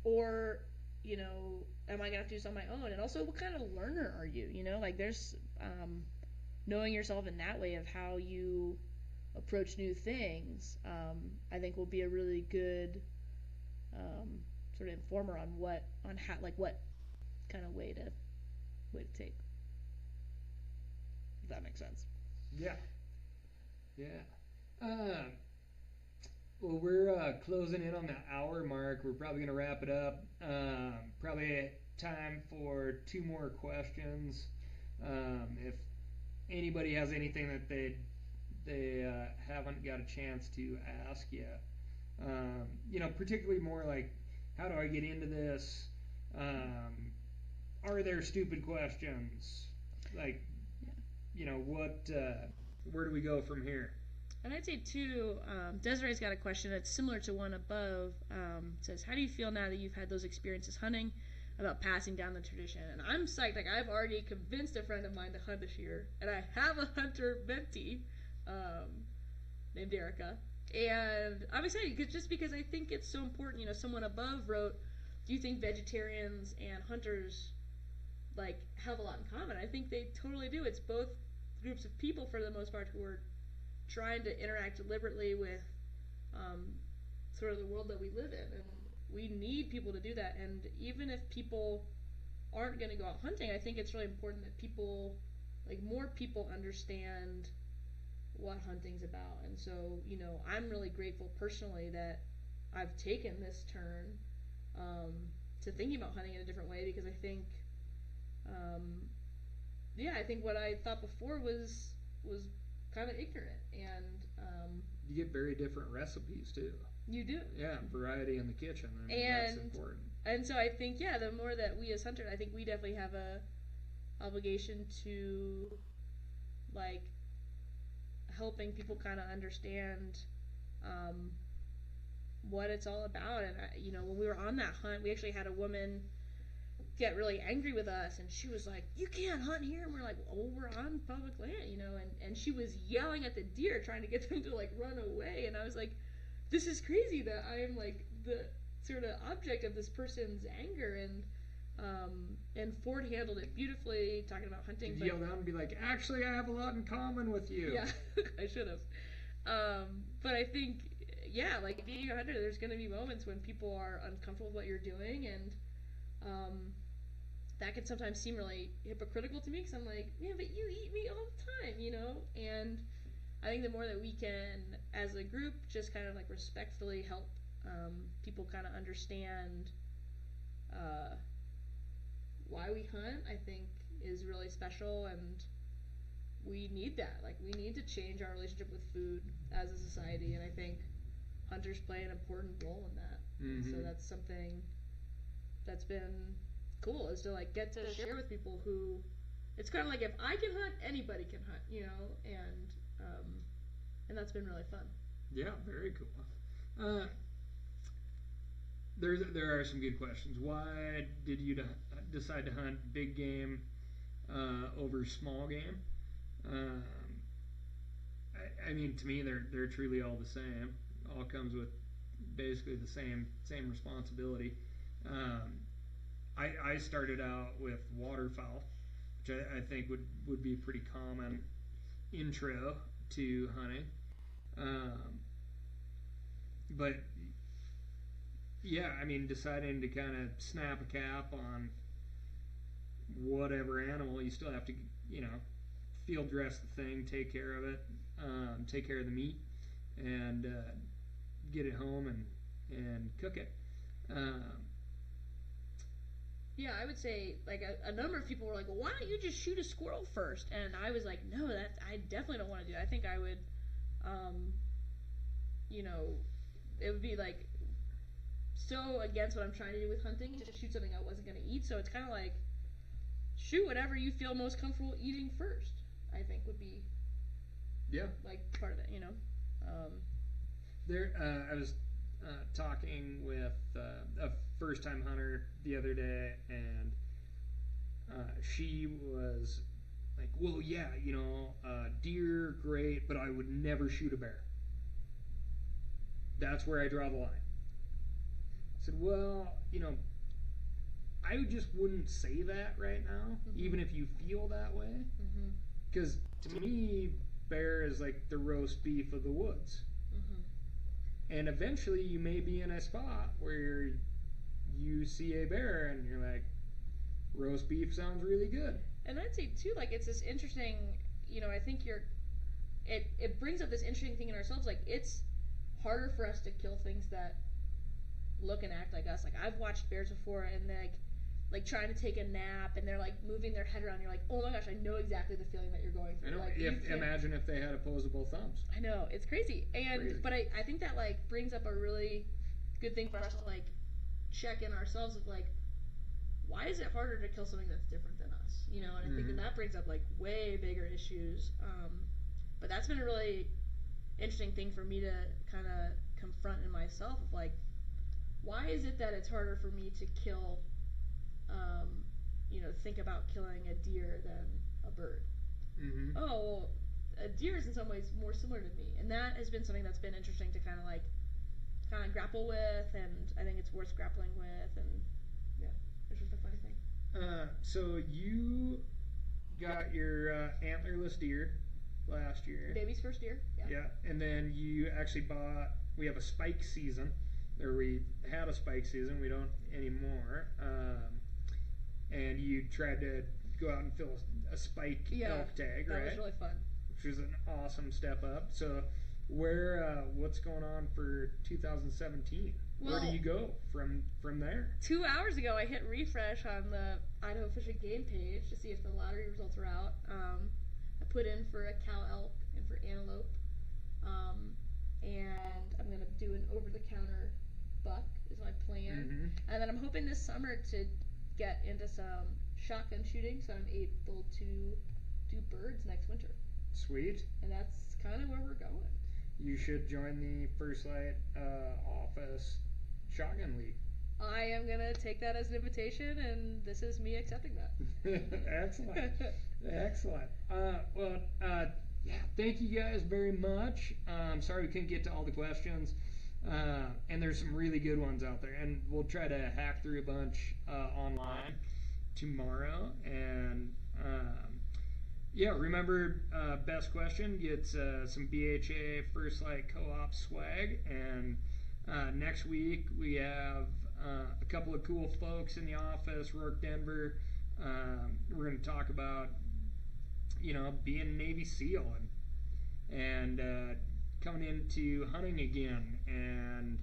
Or, am I going to have to do this on my own? And also, what kind of learner are you? Like, there's knowing yourself in that way of how you approach new things, I think will be a really good sort of informer on what kind of way to take. If that makes sense. Yeah. Well, we're closing in on the hour mark. We're probably going to wrap it up. Probably time for 2 more questions. If anybody has anything that they haven't got a chance to ask yet, particularly more like, how do I get into this? Are there stupid questions? Like, where do we go from here? And I'd say too, Desiree's got a question that's similar to one above. It says, how do you feel now that you've had those experiences hunting about passing down the tradition? And I'm psyched. Like, I've already convinced a friend of mine to hunt this year, and I have a hunter mentee named Erica. And I'm excited because I think it's so important. Someone above wrote, do you think vegetarians and hunters have a lot in common? I think they totally do. It's both groups of people for the most part who are trying to interact deliberately with sort of the world that we live in, and we need people to do that. And even if people aren't going to go out hunting, I think it's really important that people, more people, understand what hunting's about. And so, I'm really grateful personally that I've taken this turn to thinking about hunting in a different way, because I think I think what I thought before was kind of ignorant. And you get very different recipes too. You do. Yeah, variety in the kitchen. That's important. And so I think, the more that we as hunters, I think we definitely have a obligation to helping people kind of understand what it's all about. And when we were on that hunt, we actually had a woman get really angry with us, and she was like, "You can't hunt here," and we're like, "Oh, we're on public land, you know," and she was yelling at the deer, trying to get them to like run away, and I was like, "This is crazy that I am like the sort of object of this person's anger," and Ford handled it beautifully, talking about hunting. Did you yell down and be like, "Actually, I have a lot in common with you"? Yeah, I should have. But I think, yeah, like being a hunter, there's going to be moments when people are uncomfortable with what you're doing, and that can sometimes seem really hypocritical to me, because I'm like, yeah, but you eat meat all the time, you know? And I think the more that we can, as a group, just kind of like respectfully help people kind of understand why we hunt, I think is really special, and we need that. Like, we need to change our relationship with food as a society, and I think hunters play an important role in that. Mm-hmm. So that's something that's been cool, is to like get to share with people who, it's kind of like, if I can hunt, anybody can hunt, you know, and that's been really fun. Yeah, very cool. There are some good questions. Why did you decide to hunt big game over small game? I mean, to me, they're truly all the same. All comes with basically the same responsibility. I started out with waterfowl, which I think would be a pretty common intro to hunting. But yeah, I mean, deciding to kind of snap a cap on whatever animal, you still have to, you know, field dress the thing, take care of it, take care of the meat, and get it home and cook it. Yeah, I would say, like, a number of people were like, well, why don't you just shoot a squirrel first? And I was like, no, I definitely don't want to do that. I think I would, you know, it would be like so against what I'm trying to do with hunting, to shoot something I wasn't going to eat. So it's kind of like, shoot whatever you feel most comfortable eating first, I think would be, yeah, like, part of it, you know. I was talking with a first-time hunter the other day, and she was like, well, yeah, you know, deer, great, but I would never shoot a bear. That's where I draw the line. I said, well, you know, I just wouldn't say that right now, even if you feel that way. Because to me, bear is like the roast beef of the woods. And eventually you may be in a spot where you see a bear and you're like, roast beef sounds really good. And I'd say too, like, it's this interesting, you know, I think it brings up this interesting thing in ourselves. Like, it's harder for us to kill things that look and act like us. Like, I've watched bears before, and like trying to take a nap, and they're like moving their head around. You're like, oh my gosh, I know exactly the feeling that you're going through. I know. Like, Imagine if they had opposable thumbs. I know, it's crazy. But I think that like brings up a really good thing for us to like check in ourselves of like, why is it harder to kill something that's different than us? You know, and I think that brings up like way bigger issues. But that's been a really interesting thing for me to kind of confront in myself of like, why is it that it's harder for me to kill, you know, think about killing a deer than a bird? Oh, well, a deer is in some ways more similar to me, and that has been something that's been interesting to kind of grapple with, and I think it's worth grappling with, and yeah, it's just a funny thing. So you got your antlerless deer last year. Baby's first deer. Yeah, and then you actually we have a spike season. Or we had a spike season, we don't anymore. And you tried to go out and fill a spike elk tag, right? That was really fun. Which was an awesome step up. So what's going on for 2017? Well, where do you go from there? 2 hours ago, I hit refresh on the Idaho Fish and Game page to see if the lottery results were out. I put in for a cow elk and for antelope. And I'm going to do an over-the-counter buck is my plan. And then I'm hoping this summer to get into some shotgun shooting, so I'm able to do birds next winter. Sweet. And that's kind of where we're going. You should join the First Light office shotgun league. I am gonna take that as an invitation, and this is me accepting that. Excellent. Excellent. Yeah, thank you guys very much. Sorry we couldn't get to all the questions. And there's some really good ones out there. And we'll try to hack through a bunch online tomorrow. And yeah, remember, best question gets some BHA First Light Co-op swag. And next week we have a couple of cool folks in the office, Rourke Denver. We're going to talk about, being a Navy SEAL and coming into hunting again. And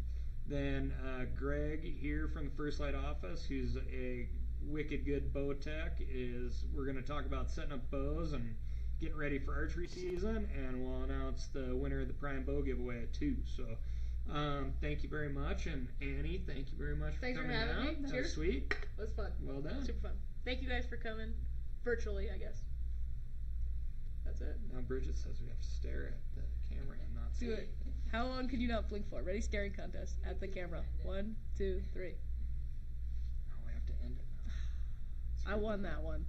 then Greg here from the First Light office, who's a wicked good bow tech, we're going to talk about setting up bows and getting ready for archery season, and we'll announce the winner of the Prime Bow giveaway too. So thank you very much, and Annie, thank you very much for coming having down. me. That Cheers. was sweet. It was fun. Well done. Super fun. Thank you guys for coming. Virtually, I guess. That's it. Now Bridget says we have to stare at the camera and not see Do it. How long could you not blink for? Ready? Staring contest at the camera. 1, 2, 3. Oh, we have to end it now. I won that one.